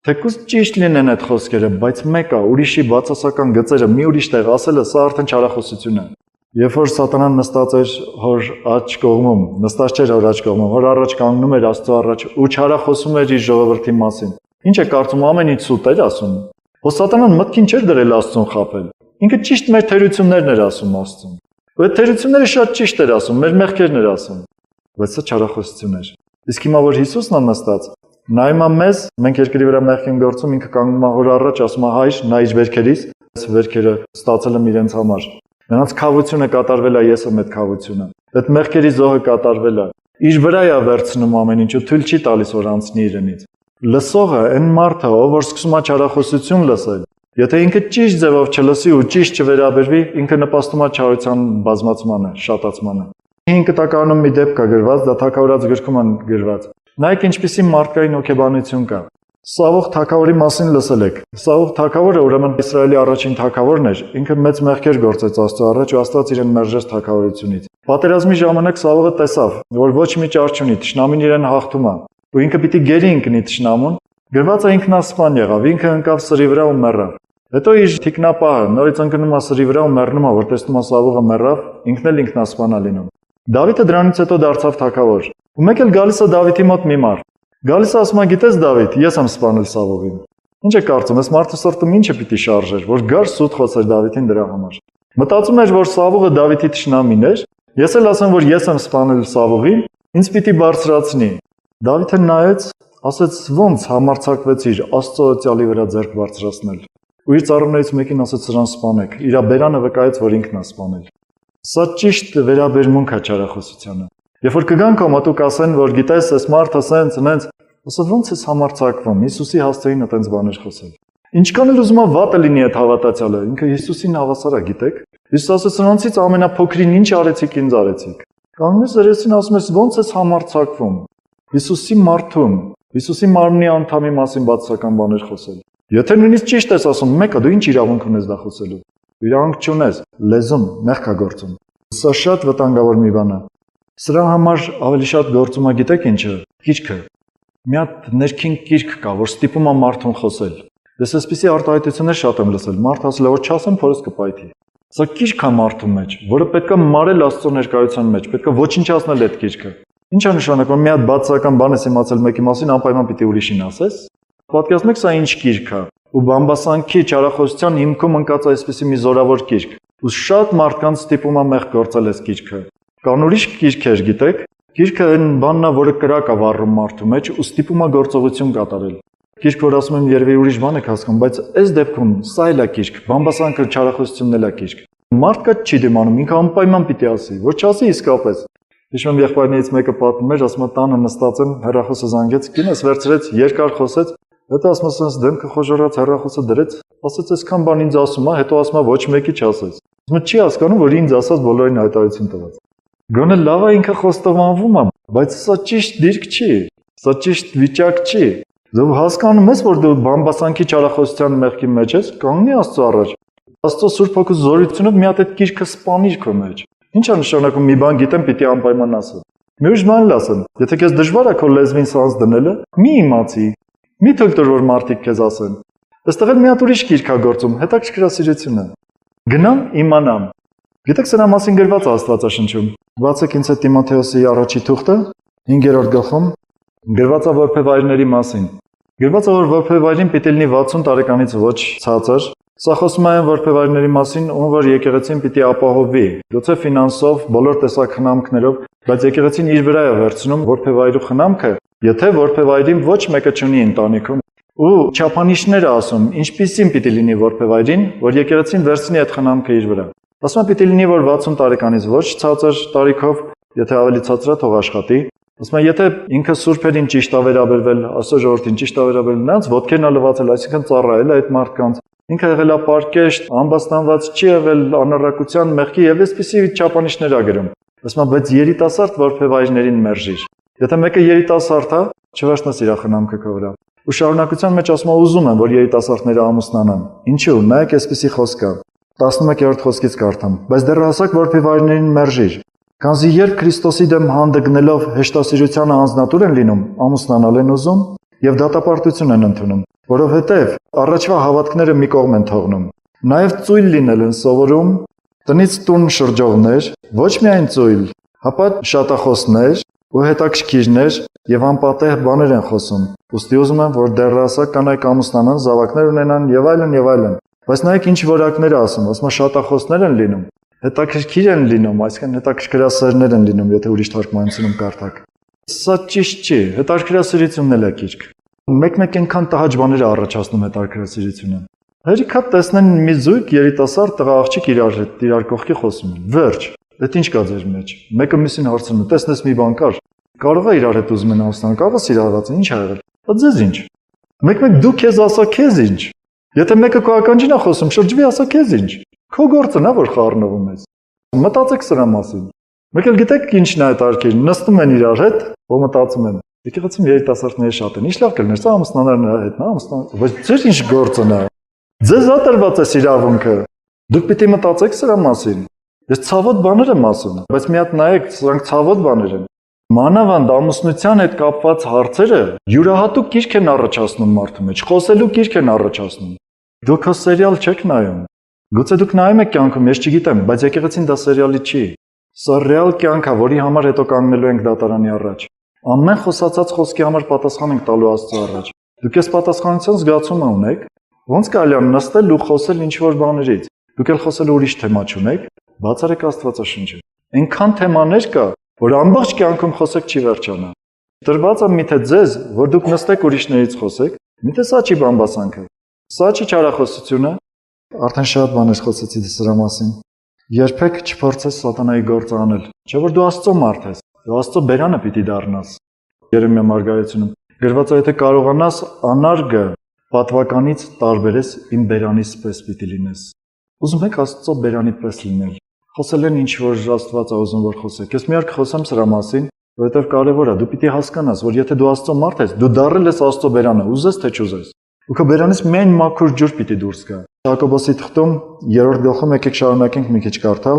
Թեկուզ ճիշտ լինեն այդ խոսքերը, բայց մեկը ուրիշի բացասական գծերը մի ուրիշ տեղ ասելը սա արդեն չարախոսություն է։ Երբ որ Սատանան նստած էր հոր աջ կողմում, նստած չէր հոր աջ կողմում, հոր առաջ կանգնում էր Աստծո առաջ ու չարախոսում էր իր ժողովրդի մասին։ Ինչ է կարծում, ամեն ինչ սուտ էր ասում։ Որ Սատանան մտքին չէր դրել Աստծուն խաբել։ Ինքը ճիշտ մեր թերություններն էր ասում Աստծուն։ Ու այդ թերությունները շատ ճիշտ էր ասում, մեր մեղքերն էր ասում։ Բայց սա չարախոսություն էր։ Իսկ հիմա որ Հիսուսն է նստած, նայում է մեզ, մենք երկրի վրա մեղք ենք գործում, ինքը կանգնում է հոր առաջ, ասում է հայր, նայ իր վերքերից, այս վերքերը ստացել եմ իրենց համար։ Նրանց քավությունը կատարվել է, ես եմ այդ քավությունը։ Այդ մեղքերի զոհը կատարվել է։ Իր վրա է վերցնում ամեն ինչ ու թույլ չի տալիս որ անցնի իրենից։ Լսողը այն մարդը, ով որ սկսում է չարախոսություն լսել, եթե ինքը ճիշտ ձևով չլսի ու ճիշտ չվերաբերվի, ինքը նպաստում է չարության բազմացմանը, շատացմանը։ 5 կտակարանում մի դեպք կա գրված, դա Թագավորաց գրքում է գրված։ Նայեք ինչպիսի մարդկային հոգեբանություն կա։ Սավող թագավորի մասին լսել եք։ Սավող թագավորը ուրեմն Իսրայելի առաջին թագավորն էր, ինքը մեծ մեղքեր գործեց Աստծո առաջ ու Աստված իրեն մերժեց թագավորությունից։ Պատերազմի ժամանակ Սավողը տեսավ, որ ոչ մի ճար չունի, թշնամին իրեն հաղթում է, ու ինքը պիտի գերի ընկնի թշնամուն։ Գրված է ինքնասպան եղավ, ինքը ընկավ սրի վրա ու մեռավ։ Հետո իր թիկնապահը նորից ընկնում է սրի վրա ու մեռնում է, որ տեսնում է Սավողը մեռավ, ինքն էլ ինքնասպան է լինում։ Դավիթը դրանից հետո դարձավ թագավոր։ Ու մեկ էլ գալիս է Դավիթի մոտ մի մարդ։ Գալիս է ասում է, գիտես Դավիթ, ես եմ սպանել Սավողին։ Ինչ է կարծում, այս մարդու սրտում ինչը պիտի շարժեր, որ գար սուտ խոսեր Դավիթին դրա համար։ Մտածում էր, որ Սավողը Դավիթի թշնամին էր, ես էլ ասեմ, որ ես եմ սպանել Սավողին, ինձ պիտի բարձրացնի։ Դավիթը նայեց, ասեց, ոնց համարձակվեցիր Աստծո օծյալի վրա ձեռք բարձրացնել։ Ու իր ծառաներից մեկին ասեց սրան սպանեք։ Իր բերանը վկայեց, որ ինքն է սպանել։ Սա ճիշտ վերաբերմունք է չարախոսությանը։ Երբ որ կգան քո մոտ ու կասեն, որ գիտես, այս մարդը սենց, ասա ոնց ես համարձակվում Հիսուսի հաստատին այդպես բաներ խոսել։ Ինչքան էլ ուզում է վատը լինի այդ հավատացյալը, ինքը Հիսուսին հավասար է, գիտեք։ Հիսուս ասաց նրանցից ամենափոքրին ինչ արեցիք, ինձ արեցիք։ Կանգնում ես երեսին ասում ես ոնց ես համարձակվում Հիսուսի մարդուն, Հիսուսի մարմնի անդամի մասին բացասական բաներ խոսել։ Եթե նույնիսկ ճիշտ ես ասում, մեկը դու ինչ իրավունք ունես դա խոսելու։ Իրավունք չունես, լեզուն մեղք է գործում։ Սա շատ վտանգավոր մի բան է։ Սրա համար ավելի շատ գործում է, գիտեք ինչը, գիրքը։ Մի հատ ներքին գիրք կա, որ ստիպում է մարդուն խոսել։ Ես այսպիսի արտահայտություններ շատ եմ լսել, մարդ ասել է, որ չասեմ, փորս կպայթի։ Սա գիրք է մարդու մեջ, որը պետք է մարել Աստծո ներկայության մեջ, պետք է ոչնչացնել այդ գիրքը։ Ինչ է նշանակում, մի հատ բացասական բան ես իմացել մեկի մասին, անպայման պիտի ուրիշին ասես։ Պատկերացնեք, սա ինչ գիրք է, ու բամբասանքի չարախոսության հիմքում ընկած այսպիսի մի զորավոր գիրք։ Ու շատ մարդկանց ստիպում է մեղք գործել այս գիրքը։ Կան ուրիշ գիրքեր, գիտեք, գիրքը այն բանն է, որը կրակ է վառում մարդու մեջ ու ստիպում է գործողություն կատարել։ Գիրք, որ ասում եմ, երևի ուրիշ բան եք հասկանում, բայց այս դեպքում սա էլ է գիրք, բամբասանքը չարախոսությունն էլ է գիրք։ Մարդը չի դիմանում, ինքը անպայման պիտի ասի, որ չասի իսկապես։ Հիշում եմ եղբայրներից մեկը պատմում էր, ասում է տանը նստած եմ, հեռախոսը զանգեց, կինս վերցրեց, երկար խոսեց, հետո ասում է սենց դեմքը խոժոռաց, հեռախոսը դրեց, ասեց այսքան բան ինձ ասում է, հետո ասում է ոչ մեկի չասես։ Ասում է չի հասկանում, որ ինձ ասած բոլորին հայտարարություն տված։ Գոնե լավ է ինքը խոստովանվում է, բայց սա ճիշտ դիրք չի, սա ճիշտ վիճակ չի։ Դու հասկանում ես, որ դու բամբասանքի չարախոսության մեղքի մեջ ես, կանգնի Աստծո առաջ։ Աստծո Սուրբ Հոգու զորությունով մի հատ այդ գիրքը սպանիր քո մեջ։ Ինչ է նշանակում մի բան գիտեմ, պիտի անպայման ասեմ։ Մի ուրիշ բան ասեմ, եթե քեզ դժվար է քո լեզվին սանս դնելը, մի իմացի, մի թույլ տուր որ մարդիկ քեզ ասեն։ Այստեղ էլ մի հատ ուրիշ գիրք է գործում, հետաքրքրասիրությունը։ Գնամ, իմանամ։ Գիտեք սրա մասին գրված է Աստվածաշնչում։ Բացեք ինձ այդ Տիմոթեոսի առաջի թուղթը 5-րդ գլխում գրված է որբևայրների մասին։ Գրված է որ որբևայրին պիտի լինի 60 տարեկանից ոչ ցածր։ Սա խոսում է որբևայրների մասին, ում որ եկեղեցին պիտի ապահովի, գուցե ֆինանսով, բոլոր տեսակ խնամքներով, բայց եկեղեցին իր վրա է վերցնում որբևայրու խնամքը, եթե որբևայրին ոչ մեկը չունի ընտանիքում։ Ու չափանիշները ասում, ինչպիսին պիտի լինի որբևայրին, որ եկեղեցին վերցնի այդ խնամքը իր վրա։ Ասում է պիտի լինի որ 60 տարեկանից ոչ ցածր տարիքով, եթե ավելի ցածր է թող աշխատի։ Ասում է եթե ինքը սուրբերին ճիշտ է վերաբերվել, Աստծո ժողովրդին ճիշտ է վերաբերվել, նրանց ոտքերն է լվացել, այսինքն ծառայել է այդ մարդկանց։ Ինքը եղել է պարկեշտ, ամբաստանված չի եղել անառակության մեղքի եւ այսպիսի չափանիշներ ա գրում։ Ասում է բայց երիտասարդ որբևայրներին մերժիր։ Եթե մեկը երիտասարդ է, չվաշնաս իր խնամքը քո վրա։ Ու շարունակության մեջ ասում է ուզում եմ, որ երիտասարդները ամուսնանան։ Ինչու՞, նայեք այսպիսի խոսք է։ 11-րդ խոսքից կարդամ։ Բայց դեռահասակ որբևայրներին մերժիր։ Քանզի երբ Քրիստոսի դեմ հանդգնելով հեշտասիրությանը անձնատուր են լինում, ամուսնանալ են ուզում եւ դատապարտություն են ընդունում, որովհետեւ առաջվա հավատքները մի կողմ են թողնում։ Նաեւ ծույլ լինել են սովորում, տնից տուն շրջողներ, ոչ միայն ծույլ, հապա շատախոսներ ու հետաքրքիրներ եւ անպատեհ բաներ են խոսում։ Ուստի ուզում եմ, որ դեռահասակ կանայք ամուսնանան, զավակներ ունենան եւ այլն եւ այլն։ Բայց նայեք ինչ որակներ ասում, ասում է շատախոսներ են լինում, հետաքրքիր են լինում, այսինքն հետաքրքրասերներ են լինում, եթե ուրիշ թարգմանությունում կարդաք։ Սա ճիշտ չի, հետաքրքրասիրությունն էլ է գիրք։ Մեկ-մեկ այնքան տհաճ բաներ է առաջացնում հետաքրքրասիրությունը։ Հերիքա տեսնեն մի զույգ երիտասարդ տղա աղջիկ իրար կողքի խոսում են։ Վերջ, դա ինչ կա ձեր մեջ։ Մեկը մյուսին հարցնում, տեսնես մի բան կար։ Կարող է իրար հետ ուզում են ամուսնան, կարող է սիրահարված, ինչ ա եղել։ Բա ձեզ ինչ։ Մեկ-մեկ դու քեզ ասա քեզ ինչ։ Եթե մեկը քո ականջին է խոսում, շրջվի ասա քեզ ինչ։ Քո գործն է որ խառնվում ես։ Մտածեք սրա մասին։ Մեկ էլ գիտեք ինչն է այդ արկին, նստում են իրար հետ, ու մտածում են։ Եկեղեցում երիտասարդները շատ են։ Ինչ լավ կլներ, սա ամուսնանալ նրա հետ, նա ամուսնան։ Բայց ձեր ինչ գործն է։ Ձեզ ատրված է իրավունքը։ Դուք պիտի մտածեք սրա մասին։ Ես ցավոտ բաներ եմ ասում, բայց մի հատ նայեք, սրանք ցավոտ բաներ են։ Մանավանդ ամուսնության հետ կապված հարցերը յուրահատուկ գիրք են առաջացնում մարդու մեջ, խոսելու գիրք են առաջացնում։ Դուք հո սերիալ չեք նայում։ Գուցե դուք նայում եք կյանքում, ես չգիտեմ, բայց եկեղեցին դա սերիալի չի։ Սա ռեալ կյանք է, որի համար հետո կանգնելու ենք դատարանի առաջ։ Ամեն խոսացած խոսքի համար պատասխան ենք տալու Աստծո առաջ։ Դուք այս պատասխանատվության զգացումը ունեք։ Ոնց կարելի է նստել ու խոսել ինչ-որ բաներից։ Դուք էլ խոսելու ուրիշ թեմա չունեք, բացառեք Աստվածաշնչը։ Այնքան թեմաներ կա, որ ամբողջ կյանքում խոսեք չի վերջանա։ Տրված է միթե ձեզ, որ դուք նստեք ուրիշներից խոսեք, միթե սա չի բամբասանքը։ Սա չի չարախոսությունը։ Արդեն շատ բաներ խոսեցի դրա մասին։ Երբեք չփորձես սատանայի գործը անել, չէ՞ որ դու Աստծո մարդ ես, դու Աստծո բերանը պիտի դառնաս։ Երեմիա մարգարեությունում գրված է, եթե կարողանաս անարգը պատվականից տարբերես իմ բերանից պես պիտի լինես։ Ուզում եք Աստծո բերանի պես լինել։ Խոսել են ինչ որ Աստված է ուզում որ խոսեք։ Ես մի հատ խոսեմ սրա մասին, որովհետև կարևոր է, դու պիտի հասկանաս, որ եթե դու Աստծո մարդ ես, դու դառել ես Աստծո բերանը, ուզես թե չուզես։ Ու քո բերանից միայն մաքուր ջուր պիտի դուրս գա։ Հակոբոսի թղթում 3-րդ գլխում եկեք շարունակենք մի քիչ կարդալ։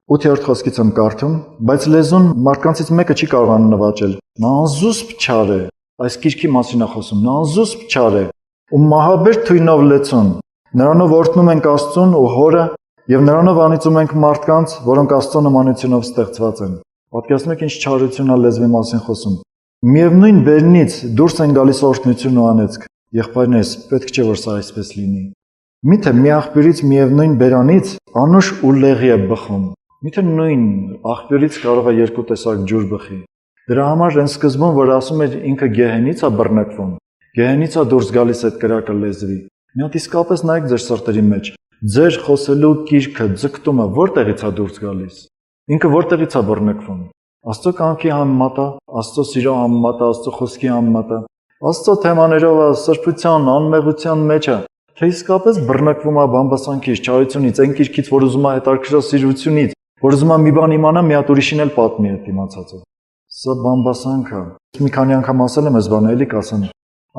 8-րդ խոսքից եմ կարդում, բայց լեզուն մարդկանցից մեկը չի կարողանում նվաճել։ Նա անզուսպ չար է։ Այս գիրքի մասին է խոսում։ Նա անզուսպ չար է։ Ու մահաբեր թույնով լեցուն։ Նրանով օրհնում ենք Աստծուն ու Հորը եւ նրանով անիծում ենք մարդկանց, որոնք Աստծո նմանությունով ստեղծված են։ Պատկերացնում եք ինչ չարություն է լեզվի մասին խոսում։ Միևնույն բերնից դուրս են գալիս օրհնություն ու անեծք։ Եղբայրներս, պետք չէ որ սա այսպես լինի։ Միթե մի աղբյուրից միևնույն բերանից անուշ ու լեղի է բխում։ Միթե նույն աղբյուրից կարող է երկու տեսակ ջուր բխի։ Դրա համար այն սկզբում, որ ասում էր ինքը գեհենից է բռնկվում, գեհենից է դուրս գալիս այդ կրակը լեզվի։ Մի հատ իսկապես նայեք ձեր սրտերի մեջ։ Ձեր խոսելու կիրքը, ձգտումը որտեղից է դուրս գալիս։ Ինքը որտեղից է բռնկվում։ Աստծո կամքի համեմատ է, Աստծո սիրո համեմատ է, Աստծո խոսքի համեմատ է։ Աստծո թեմաներով է, սրբության, անմեղության մեջ է, թե իսկապես բռնկվում է բամբասանքից, չարությունից, այն կիրքից, որ ուզում է հետաքրքրասիրությունից, որ ուզում է մի բան իմանա, մի հատ ուրիշին էլ պատմի այդ իմացածը։ Սա բամբասանք է։ Մի քանի անգամ ասել եմ այս բանը, էլի կասեմ։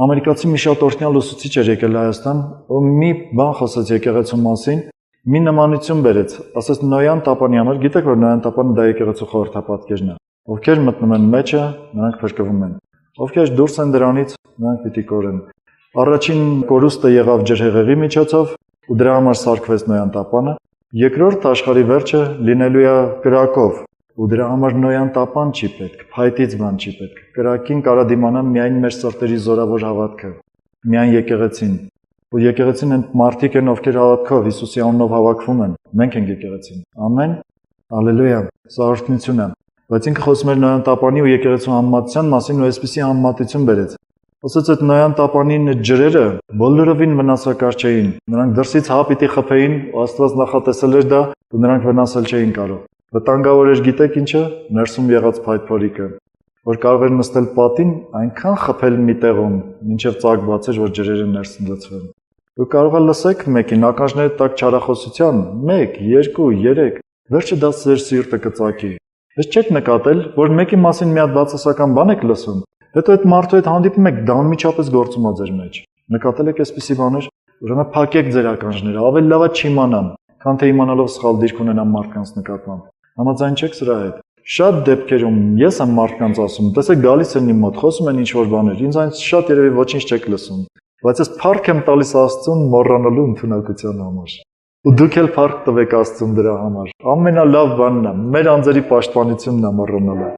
Ամերիկացի մի շատ օրհնյալ ուսուցիչ էր եկել Հայաստան, ու մի բան խոսեց եկեղեցու մասին, մի նմանություն բերեց, ասես Նոյան տապանի համար, գիտեք որ Նոյան տապանը դա եկեղեցու խորհրդապատկերն է, ովքեր մտնում են մեջը, նրանք փրկվում են, ովքեր դուրս են դրանից, նրանք պիտի կորեն։ Առաջին կորուստը եղավ ջրհեղեղի միջոցով ու դրա համար սարքվեց Նոյան տապանը, երկրորդ աշխարհի վերջը լինելու է կրակով ու դրա համար Նոյան տապան չի պետք, փայտից բան չի պետք, կրակին կարա դիմանա միայն մեր սրտերի զորավոր հավատքը, միայն եկեղեցին։ Ու եկեղեցին են մարդիկ են, ովքեր հավատքով Հիսուսի անունով հավաքվում են, մենք ենք եկեղեցին, ամեն, ալելույա, սա օրհնություն է, բայց ինքը խոսում էր Նոյան տապանի ու եկեղեցու համեմատության մասին ու այսպիսի համեմատություն բերեց, ասաց այդ Նոյան տապանին ջրերը բոլորովին վնասակար չէին, նրանք դրսից հա պիտի խփեին, Աստված նախատեսել էր դա, ու նրանք վնասել չէին կարող, վտանգավոր էր գիտեք ինչը, ներսում եղած փայտփորիկը, որ կարող էր նստել պատին, այնքան խփել մի տեղում, մինչև ծակ բացեր, որ ջրերը ներս լցվեն։ Դու կարող ես լսեք մեկին, ականջները տակ չարախոսության, 1, 2, 3, վերջը դա ձեր սիրտը կծակի։ Ես չեք նկատել, որ մեկի մասին մի հատ բացասական բան եք լսում, հետո այդ մարդու հետ հանդիպում եք, դա անմիջապես գործում է ձեր մեջ։ Նկատել եք այսպիսի բաներ, ուրեմն փակեք ձեր ականջները, ավելի լավ է չիմանամ, քան թե իմանալով սխալ դիրք ունենամ մարդկանց նկատմամբ։ Համաձայն չեք սրա հետ։ Շատ դեպքերում ես եմ մարդկանց ասում, տեսեք գալիս են իմ մոտ, խոսում են ինչ-որ բաներ, ինձ այնց շատ երևի ոչինչ չեք լսում, բայց ես փառք եմ տալիս Աստծուն մոռանալու ընդունակության համար։ Ու դուք էլ փառք տվեք Աստծուն դրա համար։ Ամենալավ բանն է, մեր անձերի պաշտպանությունն է մոռանալը։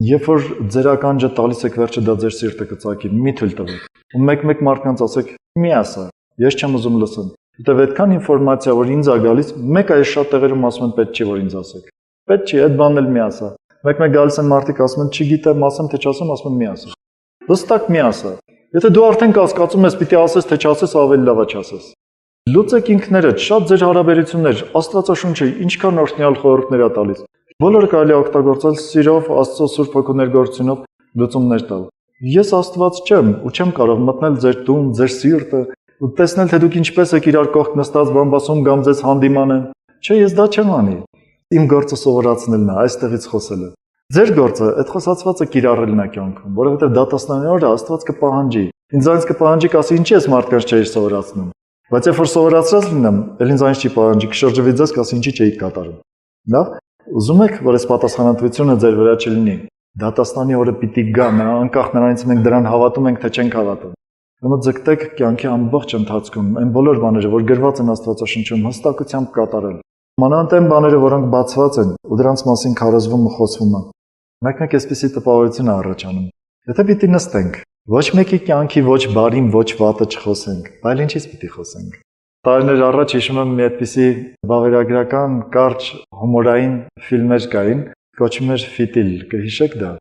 Երբ որ ձեր ականջը տալիս եք վերջը դա ձեր սիրտը կծակի, մի թույլ տվեք։ Ու մեկ մարդկանց ասեք՝ մի ասա, ես չեմ ուզում լսեմ։ Դե այդքան ինֆորմացիա, որ ինձ է գալիս, մեկը այս շատ տեղերում ասում են պետք չի որ ինձ ասեք։ Պետք չի, այդ բանն էլ մի ասա։ Մեկ գալիս են մարդիկ ասում են չգիտեմ, ասեմ թե չասեմ, ասում են մի ասա։ Վստակ մի ասա։ Եթե դու արդեն կասկածում ես, պիտի ասես թե չասես, ավելի լավ է չասես։ Լուծեք ինքներդ, շատ ձեր հարաբերություններ, Աստվածաշունչը ինչքան օրհնյալ խորհուրդներ է տալիս։ Բոլորը կարելի է օգտագործել սիրով, Աստծո Սուրբ Հոգու ներգործությունով լուծումներ տալ։ Ես Աստված չեմ ու չեմ կարող մտնել ձեր տուն, ձեր սիրտը ու տեսնել թե դուք ինչպես եք իրար կողք նստած բամբասում կամ ձեզ հանդիման են։ Չէ, ես դա չեմ անի։ Իմ գործը սովորացնելն է, այստեղից խոսելը։ Ձեր գործը այդ խոսածվածը կիրառելն է կյանքում, որովհետև դատաստանի օրը Աստված կպահանջի։ Ինձ այնց կպահանջի, կասի ինչի ես մարդկանց չէի սովորացնում։ Բայց երբ որ սովորացրած լինեմ, ել ինձ այնց չի պահանջի, կշրջվի ձեզ, կասի ինչի չէի կատարում։ Լավ, ուզում եք, որ այս պատասխանատվությունը ձեր վրա չլինի։ Դատաստանի օրը պիտի գա, անկախ նրանից մենք դրան հավատում ենք, թե չենք հավատում։ Ուրեմն ձգտեք կյանքի ամբողջ ընթացքում այն բոլոր բաները, որ գրված են Աստվածաշնչում, հստակությամբ կատարել։ Մանավանդ այն բաները, որոնք բացված են ու դրանց մասին քարոզվում ու խոսվում է։ Մեկ-մեկ այսպիսի տպավորություն է առաջանում։ Եթե պիտի նստենք, ոչ մեկի կյանքի ոչ բարին, ոչ վատը չխոսենք, այլ ինչից պիտի խոսենք։ Տարիներ առաջ հիշում եմ մի այդպիսի վավերագրական կարճ հումորային ֆիլմեր կային, կոչվում էր Ֆիտիլ, կհիշեք դա։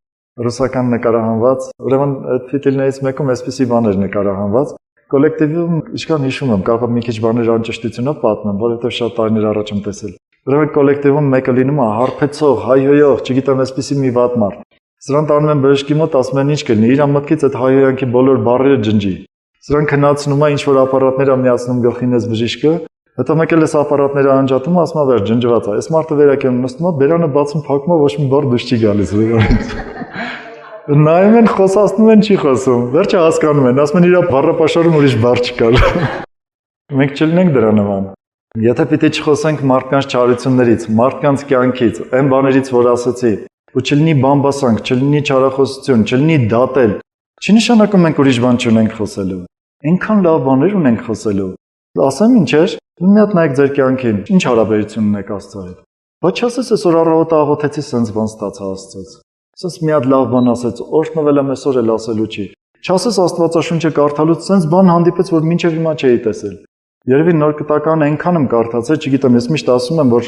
Ռուսական նկարահանված, ուրեմն այդ ֆիտիլներից մեկում այսպիսի բան էր նկարահանված։ Կոլեկտիվում ինչքան հիշում եմ, կարող եմ մի քիչ բաներ անճշտությունով պատմեմ, որովհետև շատ տարիներ առաջ եմ տեսել։ Ուրեմն կոլեկտիվում մեկը լինում է հարբեցող, հայհոյող, չգիտեմ, այսպիսի մի վատ մարդ։ Սրան տանում են բժշկի մոտ, ասում են ինչ կլինի, իր մտքից այդ հայհոյանքի բոլոր բառերը ջնջի։ Սրան քննացնում է, ինչ որ ապարատներ ա միացնում գլխին այս բժիշկը, հետո մեկ էլ այս ապարատները անջատում, ասում է վեր ջնջված է։ Այս մարդը վերակենում նստում է, բերանը բացում, փակում է, ոչ մի բառ դուրս չի գալիս վերանից։ Նայում են, խոսացնում են, չի խոսում։ Վերջը հասկանում են, ասում են իր բառապաշարում ուրիշ բառ չկար։ Մենք չլինենք դրա նման։ Եթե պիտի չխոսենք մարդկանց չարություններից, մարդկանց կյանքից, այն բաներից, որ ասացի, ու չլինի բամբասանք, չլինի չարախոսություն, չլինի դատել, չի նշանակում մենք ուրիշ բան չունենք խոսելու։ Այնքան լավ բաներ ունենք խոսելու։ Ասեմ ինչ էր, մի հատ նայեք ձեր կյանքին, ինչ հարաբերություն ունեք Աստծո հետ։ Բայց չասես այսօր առավոտը աղոթեցի, սենց բան ստացա Աստծոց։ Սենց մի հատ լավ բան ասեց, օրհնվել եմ այսօր էլ ասելու չի։ Չասես Աստվածաշունչը կարդալուց սենց բան հանդիպեց, որ մինչև հիմա չէի տեսել։ Երևի նոր կտականը այնքան եմ կարդացել, չգիտեմ, ես միշտ ասում եմ, որ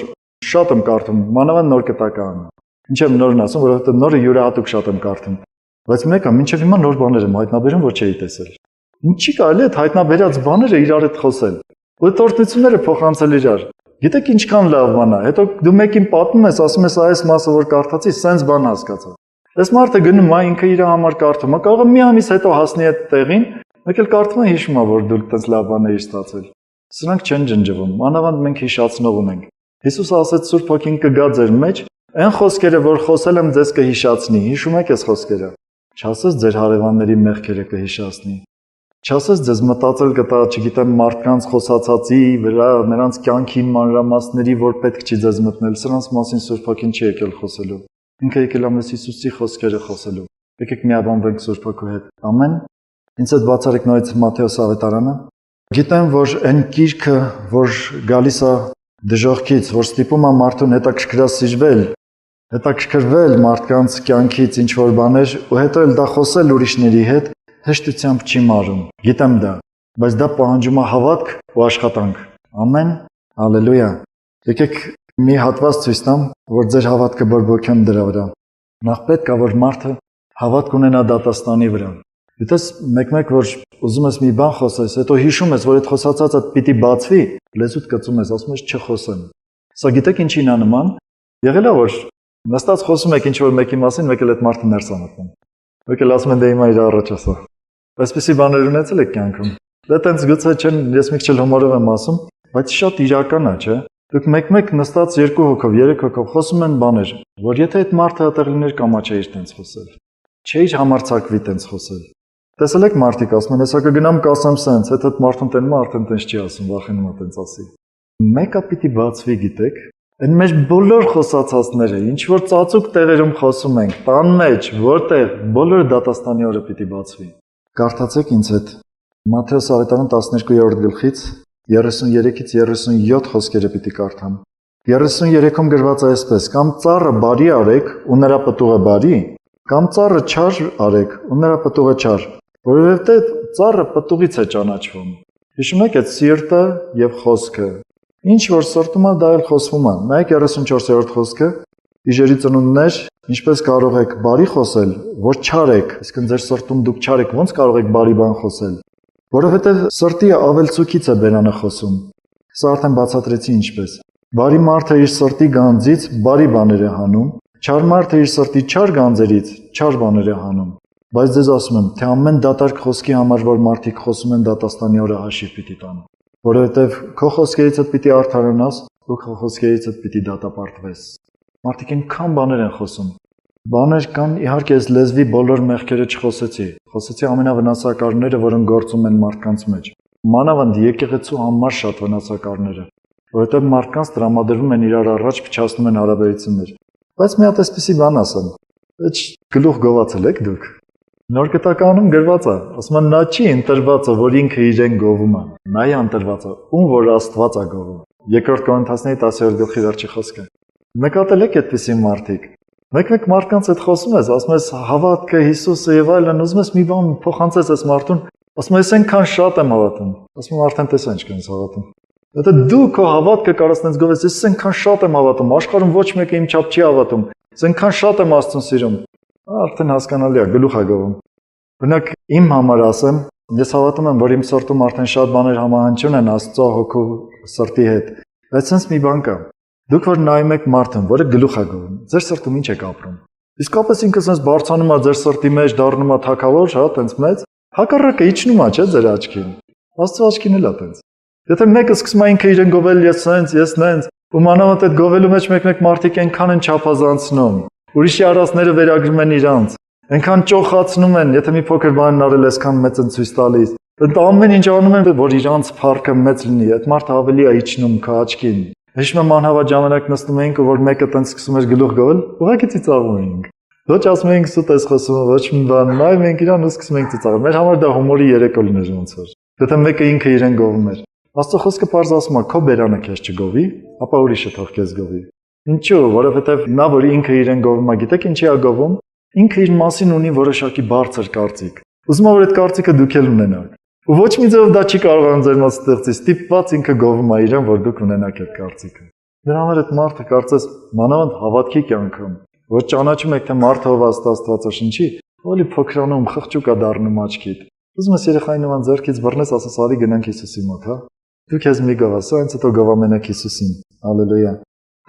շատ եմ կարդում, մանավանդ նոր կտականը։ Ինչ եմ նորն ասում, որովհետև նորը յուրահատուկ շատ եմ կարդում։ Բայց մեկը մինչև հիմա նոր բաներ եմ հայտնաբերում, որ չէի տեսել։ Ինչի կարելի է հայտնաբերած բաները իրար հետ խոսել։ Ու այդ օրհնությունները փոխանցել իրար։ Գիտեք ինչքան լավ բան է։ Հետո դու մեկին պատմում ես, ասում ես այս մասը որ կարդացի, սենց բան հասկացա։ Այս մարդը գնում է, ինքը իր համար կարդում է, կարող է մի ամիս հետո հասնի այդ տեղին, մեկ էլ կարդում է հիշում է, որ դու այդպես լավ բան էիր ստացել։ Սրանք չեն ջնջվում, մանավանդ մենք հիշացնող ունենք։ Հիսուսը ասաց Սուրբ Հոգին կգա ձեր մեջ, այն խոսքերը, որ խոսել եմ, ձեզ կհիշացնի։ Հիշում եք այս խոսքերը։ Չասես ձեր հարևանների մեղքերը կհիշացնի։ Չասես ձեզ մտածել կտա, չգիտեմ, մարդկանց խոսացածի վրա, նրանց կյանքի մանրամասների, որ պետք չի ձեզ մտնել, սրանց մասին Սուրբ Հոգին չի եկել խոսելու։ Ինքը եկել է մեզ Հիսուսի խոսքերը խոսելու։ Եկեք միաբանվենք Սուրբ Հոգու հետ։ Ամեն։ Ինձ հետ բացառեք նորից Մատթեոս ավետարանը։ Գիտեմ, որ այն գիրքը, որ գալիս է դժոխքից, որ ստիպում է մարդուն հետաքրքրվել մարդկանց կյանքից ինչ որ բաներ, ու հետո էլ դա խոսել ուրիշների հետ, հեշտությամբ չի մարում։ Գիտեմ դա, բայց դա պահանջում է հավատք ու աշխատանք։ Ամեն, հալելույա։ Եկեք մի հատված ցույց տամ, որ ձեր հավատքը բորբոքեմ դրա վրա։ Նախ պետք է որ մարդը հավատք ունենա դատաստանի վրա։ Գիտես, մեկ-մեկ որ ուզում ես մի բան խոսես, հետո հիշում ես, որ այդ խոսածածը պիտի բացվի, լեզուդ կծում ես, ասում ես չխոսեմ։ Սա գիտեք ինչին է նման։ Եղել է որ նստած խոսում եք ինչ որ մեկի մասին, մեկ էլ այդ մարդը ներս է մտնում։ Մեկ էլ ասում են դե հիմա իր առաջ ասա։ Այսպեսի բաներ ունեցել եք կյանքում։ Դե տենց գուցե չեն, ես մի քիչ հումորով եմ ասում, բայց շատ իրական է, չէ՞։ Դուք մեկ-մեկ նստած 2 հոգով, 3 հոգով խոսում են բաներ, որ եթե այդ մարդը այդտեղ լիներ կամա չէիր տենց խոսել։ Չէիր համարձակվի տենց խոսել։ Տեսել եք մարդիկ ասում են, հեսա կգնամ կասեմ սենց, հետ այդ մարդուն տենում է արդեն տենց չի ասում, վախենում է տենց ասի։ Մեկը պիտի բացվի, գիտեք։ Այն մեր բոլոր խոսացածները, ինչ որ ծածուկ տեղերում խոսում ենք, տան մեջ, որտեղ, բոլորը դատաստանի օրը պիտի բացվի։ Կարդացեք ինձ հետ Մատթեոս ավետարան 12-րդ գլխից 33-ից 37 խոսքերը պիտի կարդամ։ 33-ում գրված է այսպես. կամ ծառը բարի արեք ու նրա պտուղը բարի, կամ ծառը չար արեք ու նրա պտուղը չար, որովհետև ծառը պտուղից է ճանաչվում։ Հիշում եք այդ սիրտը եւ խոսքը։ Ինչ որ սրտում է, դա էլ խոսվում է։ Նայեք 34-րդ խոսքը. Իժերի ծնունդներ, ինչպես կարող եք բարի խոսել, որ չար եք, այսինքն ձեր սրտում դուք չար եք, ո՞նց կարող եք բարի բան խոսել։ Որովհետև սրտի ավելցուկից է բերանը խոսում։ Սա արդեն բացատրեցի ինչպես։ Բարի մարդը իր սրտի գանձից բարի բաներ է հանում, չար մարդը իր սրտի չար գանձերից չար բաներ է հանում։ Բայց ձեզ ասում եմ, թե ամեն դատարկ խոսքի համար, որ մարդիկ խոսում են, դատաստանի օրը հաշիվ պիտի տան։ Որովհետև քո խոսքերից պիտի արդարանաս, ու քո խոսքերից պիտի դատապարտվես։ Մարդիկ այնքան բաներ են խոսում։ Բաներ կան, իհարկե, այս լեզվի բոլոր մեղքերը չխոսեցի։ Խոսեցի ամենավնասակարները, որոնք գործում են մարդկանց մեջ։ Մանավանդ եկեղեցու համար շատ վնասակարները, որովհետև մարդկանց տրամադրվում են իրար առաջ, փչացնում են հարաբերություններ։ Բայց մի հատ այսպեսի բան ասեմ։ Այդ գլուխ գովացել եք դուք։ Նոր կտականում գրված է, ասում են նա չի ընտրվածը, որ ինքը իրեն գովում է։ Նա է ընտրվածը, ում որ Աստված է գովում։ Երկրորդ Կորինթացիների 10-րդ գլխի վերջի խոսքը։ Նկատել եք այդպիսի մարդիկ։ Մեկ-մեկ մարդկանց հետ խոսում ես, ասում ես հավատքը, Հիսուսը եւ այլն, ուզում ես մի բան փոխանցես այս մարդուն, ասում ես այնքան շատ եմ հավատում։ Ասում եմ արդեն տեսա ինչքան ես հավատում։ Եթե դու քո հավատքը կարաս տենց գովես, ես այնքան շատ եմ հավատում, աշխարհում ոչ մեկը իմ չափ չի հավատում։ Ես այնքան շատ եմ Աստծուն սիրում։ Արդեն հասկանալի է, գլուխ է գովում։ Բնակ իմ համար ասեմ, ես հավատում եմ, որ իմ սրտում արդեն շատ բաներ համահանջում են Աստծո հոգու սրտի հետ։ Բայց sense մի բան կա։ Դուք որ նայում եք մարդուն, որը գլուխ է գովում, ձեր սրտում ինչ եք ապրում։ Իսկապես ինքը sense բարձանում է ձեր սրտի մեջ, դառնում է թակավոր, հա, տենց մեծ։ Հակառակը իջնում է, չէ՞, ձեր աչքին։ Աստծո աչքին էլ է տենց։ Եթե մեկը սկսում է ինքը իրեն գովել, ես sense, ես նենց, ու մանավանդ այդ գովելու մեջ մեկ-մեկ մարդիկ այնքան են չափազանցնում։ Ուրիշի արածները վերագրում են իրանց։ Այնքան ճոխացնում են, եթե մի փոքր բան արել այսքան մեծ են ցույց տալիս։ Այդ ամեն ինչ անում են, որ իրանց փառքը մեծ լինի։ Այդ մարդը ավելի է իջնում քո աչքին։ Հիշում եմ անհավատ ժամանակ նստում էինք, որ մեկը տենց սկսում էր գլուխ գովել, ուղղակի ծիծաղում էինք։ Ոչ ասում էինք սուտ ես խոսում, ոչ մի բան, նայում էինք իրան ու սկսում էինք ծիծաղել։ Մեր համար դա հումորի երեկո լիներ ոնց որ։ Եթե մեկը ինքը իրեն գովում էր։ Աստծո խոսքը պարզ ասում է, քո բերանը քեզ չգովի, ապա ուրիշը թող քեզ գովի։ Ինչու՞, որովհետև նա որ ինքը իրեն գովում է, գիտեք ինչի է գովում։ Ինքը իր մասին ունի որոշակի բարձր կարծիք։ Ուզում է որ այդ կարծիքը դուք էլ ունենաք։ Ու ոչ մի ձև դա չի կարողանում ձեր մաս ստեղծի, ստիպված ինքը գովում է իրեն, որ դուք ունենաք այդ կարծիքը։ Դրա համար այդ մարդը կարծես մանավանդ հավատքի կյանքում, որ ճանաչում եք թե մարդը ով Աստվածաշնչի, ավելի փոքրանում խղճուկ է դառնում աչքիդ։ Ուզում ես երեխային նման ձեռքից բռնես, ասես արի գնանք Հիսուսի մոտ, հա։ Դու քեզ մի գովաս, այնց հետո գովա մենակ Հիսուսին։ Հալելույա։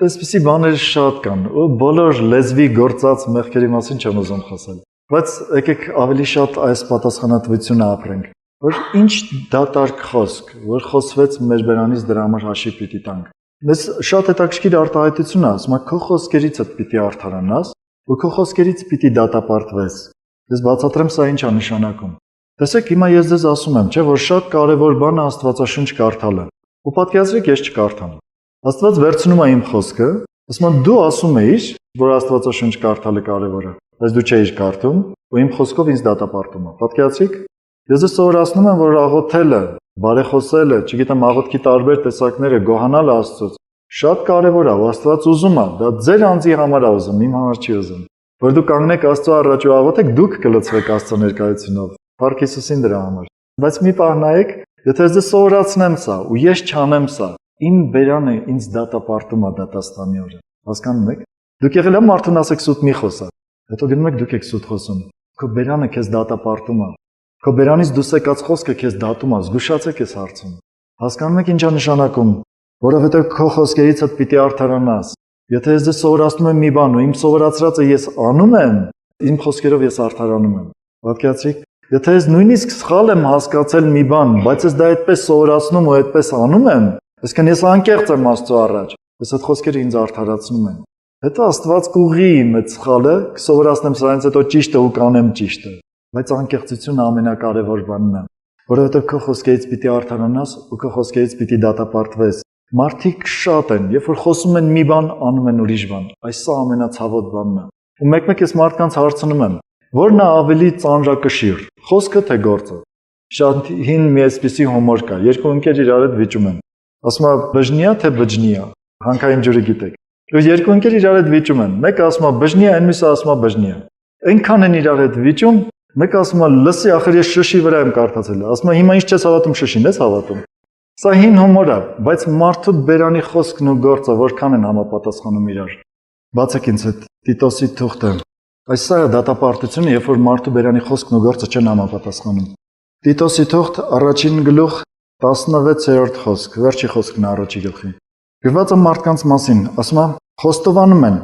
Այսպիսի բաներ շատ կան, ու բոլոր լեզվի գործած մեղքերի մասին չեմ ուզում խոսել։ Բայց եկեք ավելի շատ այս պատասխանատվությունը ապրենք, որ ինչ դատարկ խոսք, որ խոսվեց մեր բերանից դրա համար հաշիվ պիտի տանք։ Մեզ շատ հետաքրքիր արտահայտություն է, ասում է քո խոսքերից պիտի արդարանաս, ու քո խոսքերից պիտի դատապարտվես։ Ես բացատրեմ սա ինչ է նշանակում։ Տեսեք, հիմա ես ձեզ ասում եմ, չէ, որ շատ կարևոր բան է Աստվածաշունչ կարդալը։ Ու պատկերացրեք, ես չկարդամ։ Աստված վերցնում է իմ խոսքը, ասում է դու ասում ես, որ Աստվածաշունչ կարդալը կարևոր է, բայց դու չէիր կարդում, ու իմ խոսքով ինձ դատապարտում է։ Պատկերացրեք, ես ձեզ սովորացնում եմ, որ աղոթելը, բարեխոսելը, չգիտեմ, աղոթքի տարբեր տեսակները, գոհանալը Աստծուց շատ կարևոր է, ու Աստված ուզում է, դա ձեր անձի համար է ուզում, իմ համար չի ուզում։ Որ դու կանգնեք Աստծո առաջ ու աղոթեք, դուք կլցվեք Աստծո ներկայությունով։ Փառք Հիսուսին դրա համար։ Բայց մի պահ նայեք, եթե ես սովորացնեմ սա ու ես չանեմ սա, իմ բերանը ինձ դատապարտում է դատաստանի օրը։ Հասկանում եք։ Դուք եղել եք մարդուն ասեք սուտ մի խոսա, հետո գնում եք դուք եք սուտ խոսում։ Քո բերանը քեզ դատապարտում է։ Քո բերանից դուրս եկած խոսքը քեզ դատում է, զգուշացեք այս հարցում։ Հասկանում եք ինչա նշանակում, որովհետև քո խոսքերիցդ պիտի արդարանաս։ Եթե ես ձեզ սովորացնում եմ մի բան ու իմ սովորացրածը ես անում եմ, իմ խոսքերով ես արդարանում եմ։ Պատկերացրեք, եթե ես նույնիսկ սխալ եմ հասկացել մի բան, բայց ես դա այդպես սովորացնում ու այդպես անում եմ, այսինքն ես անկեղծ եմ Աստծո առաջ, այս այդ խոսքերը ինձ արդարացնում են։ Հետո Աստված կուղի իմ այդ սխալը, կսովորացնեմ սրանից հետո ճիշտը ու կանեմ ճիշտը։ Բայց անկեղծությունը ամենակարևոր բանն է, որովհետև քո խոսքերից պիտի արդարանաս ու քո խոսքերից պիտի դատապարտվես։ Մարդիկ շատ են, երբ որ խոսում են մի բան, անում են ուրիշ բան։ Այս սա ամենացավոտ բանն է։ Ու մեկ-մեկ ես մարդկանց հարցնում եմ, որն է ավելի ծանրակշիռ, խոսքը թե գործը։ Շատ հին մի այսպիսի հումոր կա, երկու ընկեր իրար հետ վիճում են։ Ասում է բժնիա թե բջնիա, հանքային ջուրը գիտեք։ Ու երկու ընկեր իրար հետ վիճում են, մեկը ասում է բժնիա, այն մյուսը ասում է բժնիա։ Այնքան են իրար հետ վիճում, մեկը ասում է լսի, ախր ես շշի վրա եմ կարդացել։ Ասում է հիմա ինչ չես հավատում շշին, ես հավատում։ Սա հին հումոր է, բայց մարդու բերանի խոսքն ու գործը որքան են համապատասխանում իրար։ Բացեք ինձ այդ Տիտոսի թուղթը։ Այս սա է դատապարտությունը, երբ որ մարդու բերանի խոսքն ու գործը չեն համապատասխանում։ Տիտոսի թուղթ առաջին գլուխ 16-րդ խոսք, վերջի խոսքն է առաջի գլխի։ Գրված է մարդկանց մասին, ասում է. խոստովանում են,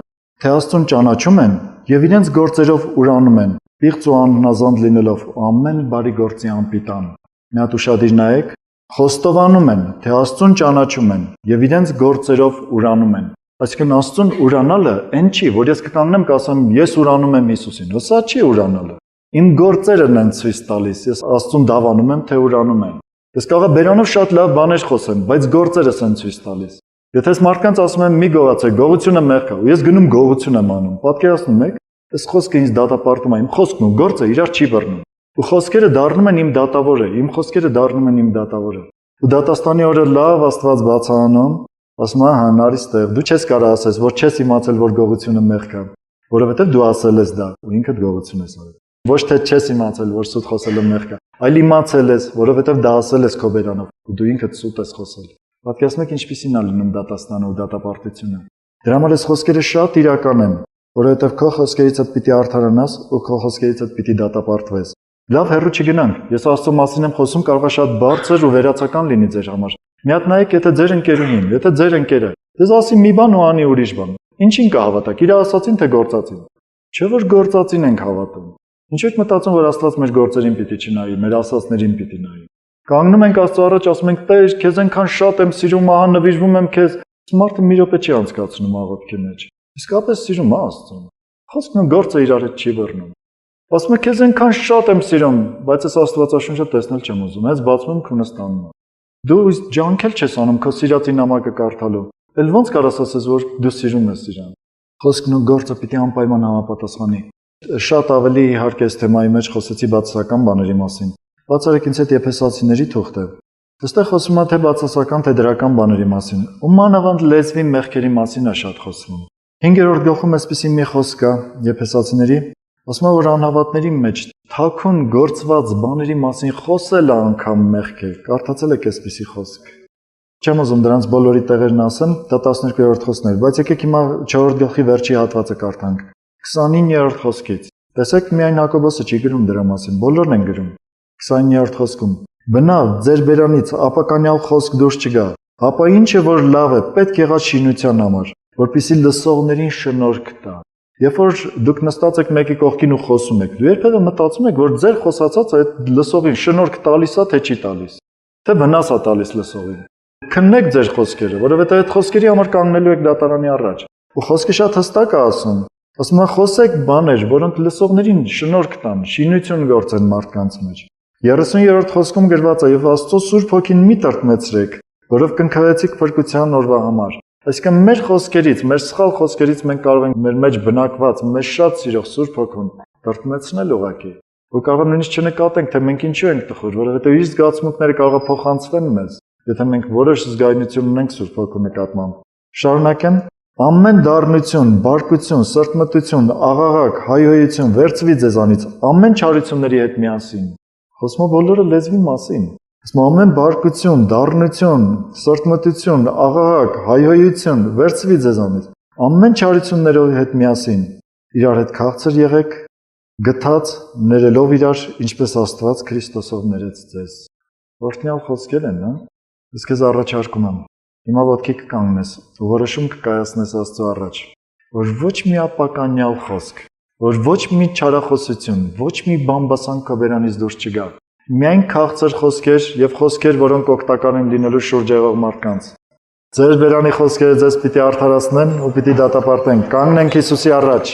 թե Աստծուն ճանաչում են եւ իրենց գործերով ուրանում են, պիղծ ու անհնազանդ լինելով ամեն բարի գործի անպիտան։ Մի հատ ուշադիր նայեք, խոստովանում են, թե Աստծուն ճանաչում են եւ իրենց գործերով ուրանում են։ Այսինքն Աստծուն ուրանալը այն չի, որ ես կկանգնեմ կասեմ ես ուրանում եմ Հիսուսին։ Սա չի ուրանալը։ Իմ գործերն են ցույց տալիս, ես Աստծուն դավանում եմ, թե ուրանում եմ։ Ես կարող եմ բերանով շատ լավ բաներ խոսեմ, բայց գործերս են ցույց տալիս։ Եթե ես մարդկանց ասում եմ մի գողացեք, գողությունը մեղք է, ու ես գնում գողություն եմ անում, պատկերացնում եք, այս խոսքը ինձ դատապարտում է, իմ խոսքն ու գործը իրար չի բռնում։ Ու խոսքերը դառնում են իմ դատավորը, իմ խոսքերը դառնում են իմ դատավորը։ Ու դատաստանի օրը լավ Աստված բացահանում, ասում է, հա, նարի ստեղ, դու չես կարող ասես, որ չես իմացել, որ գողությունը մեղք է, որովհետև դու ասել ես դա, ու ինքդ գողություն ես արել։ Ոչ թե չես իմացել, որ սուտ խոսելը մեղք է, այլ իմացել ես, որովհետև դա ասել ես քո բերանով, ու դու ինքդ սուտ ես խոսել։ Պատկերացնեք ինչպիսին է լինում դատաստանը ու դատապարտությունը։ Դրա համար այս խոսքերը շատ իրական են, որովհետև քո խոսքերիցդ պիտի արդարանաս ու քո խոսքերիցդ պիտի դատապարտվես։ Լավ հեռու չգնանք։ Ես Աստծո մասին եմ խոսում, կարող է շատ բարձր ու վերացական լինի ձեր համար։ Մի հատ նայեք, եթե ձեր ընկերուհին, եթե ձեր ընկերը դες ասի մի բան ու անի ուրիշ բան, ինչին կհավատաք, իր ասածին թե գործածին։ Չէ՞ որ գործածին ենք հավատում։ Ինչու եք մտածում, որ Աստված մեր գործերին պիտի չնայի, մեր ասածներին պիտի նայի։ Կանգնում ենք Աստծո առաջ, ասում ենք՝ Տեր, քեզ այնքան շատ եմ սիրում, ահա նվիրվում եմ քեզ։ Մարդը մի րոպե չի անցկացնում աղոթքի մեջ։ Իսկապես սիրում է Աստծուն։ Խոսքն ու գործը իրար հետ չի բռնում։ Ասում է քեզ այնքան շատ եմ սիրում, բայց այս Աստվածաշունչը տեսնել չեմ ուզում, հենց բացվում եմ քունս տանում։ Դու ջանքել չես անում քո սիրածի նամակը կարդալու։ Էլ ոնց կարաս ասես, որ դու սիրում ես իրան։ Խոսքն ու գործը պիտի անպայման համապատասխանի։ Շատ ավելի իհարկե այս թեմայի մեջ խոսեցի բացասական բաների մասին։ Բացառեք ինձ հետ Եփեսացիների թուղթը։ Այստեղ խոսում է թե բացասական, թե դրական բաների մասին։ Ու մանավանդ լեզվի մեղքերի մասին է շատ խոսվում։ 5-րդ գլխում այսպիսի մի խոսք կա Եփեսացիների, ասում է, որ անհավատների մեջ թաքուն գործված բաների մասին խոսելը անգամ մեղք է։ Կարդացել եք այսպիսի խոսք։ Չեմ ուզում դրանց բոլորի տեղերն ասեմ, դա 12-րդ խոսքն էր, բայց եկեք հիմա 4-րդ գլխի վերջի հատվածը կարդանք։ 29-րդ խոսքից։ Տեսեք, միայն Հակոբոսը չի գրում դրա մասին, բոլորն են գրում։ 29-րդ խոսքում. Բնավ ձեր բերանից ապականյալ խոսք դուրս չգա, ապա ինչը որ լավ է, պետք եղած շինության համար, որպեսզի լսողներին շնորհք տա։ Երբ որ դուք նստած եք մեկի կողքին ու խոսում եք, դու երբևէ մտածում եք, որ ձեր խոսածածը այդ լսողին շնորհք տալիս է, թե չի տալիս, թե վնաս է տալիս լսողին։ Քննեք ձեր խոսքերը, որովհետև այդ խոսքերի համար կանգնելու եք դատարանի առաջ։ Ու խոսքը շատ հստակ է ասում է խոսեք բաներ, որոնք լսողներին շնորհք տան, շինություն գործեն մարդկանց մեջ։ 30-րդ խոսքում գրված է. «Եվ Աստծո Սուրբ Հոգին մի տրտմեցրեք, որով կնքվեցիք փրկության օրվա համար»։ Այսինքն մեր խոսքերից, մեր սխալ խոսքերից մենք կարող ենք մեր մեջ բնակված, մեզ շատ սիրող Սուրբ Հոգուն տրտմեցնել ուղղակի։ Որ կարող է նույնիսկ չնկատենք, թե մենք ինչու ենք տխուր, որովհետև իր զգացմունքները կարող է փոխանցվեն մեզ, եթե մենք որոշ զգայունություն ունենք Սուրբ Հոգու նկատմամբ։ Շարունակեմ. ամեն դառնություն, բարկություն, սրտմտություն, աղաղակ, հայհոյություն վերցվի ձեզանից ամեն չարությունների հետ միասին։ Խոսում է բոլորը լեզվի մասին։ Ասում ամեն բարկություն, դառնություն, սրտմտություն, աղաղակ, հայհոյություն վերցվի ձեզանից ամեն չարությունների հետ միասին։ Իրար հետ քաղցր եղեք, գթած, ներելով իրար, ինչպես Աստված Քրիստոսով ներեց ձեզ։ Օրհնյալ խոսքեր են, հա։ Ես քեզ առաջարկում եմ։ Հիմա ոտքի կկանգնես ու որոշում կկայացնես Աստծո առաջ, որ ոչ մի ապականյալ խոսք, որ ոչ մի չարախոսություն, ոչ մի բամբասան քո բերանից դուրս չգա։ Միայն քաղցր խոսքեր եւ խոսքեր, որոնք օգտակար են լինելու շուրջ եղող մարդկանց։ Ձեր բերանի խոսքերը ձեզ պիտի արդարացնեն ու պիտի դատապարտեն։ Կանգնենք Հիսուսի առաջ։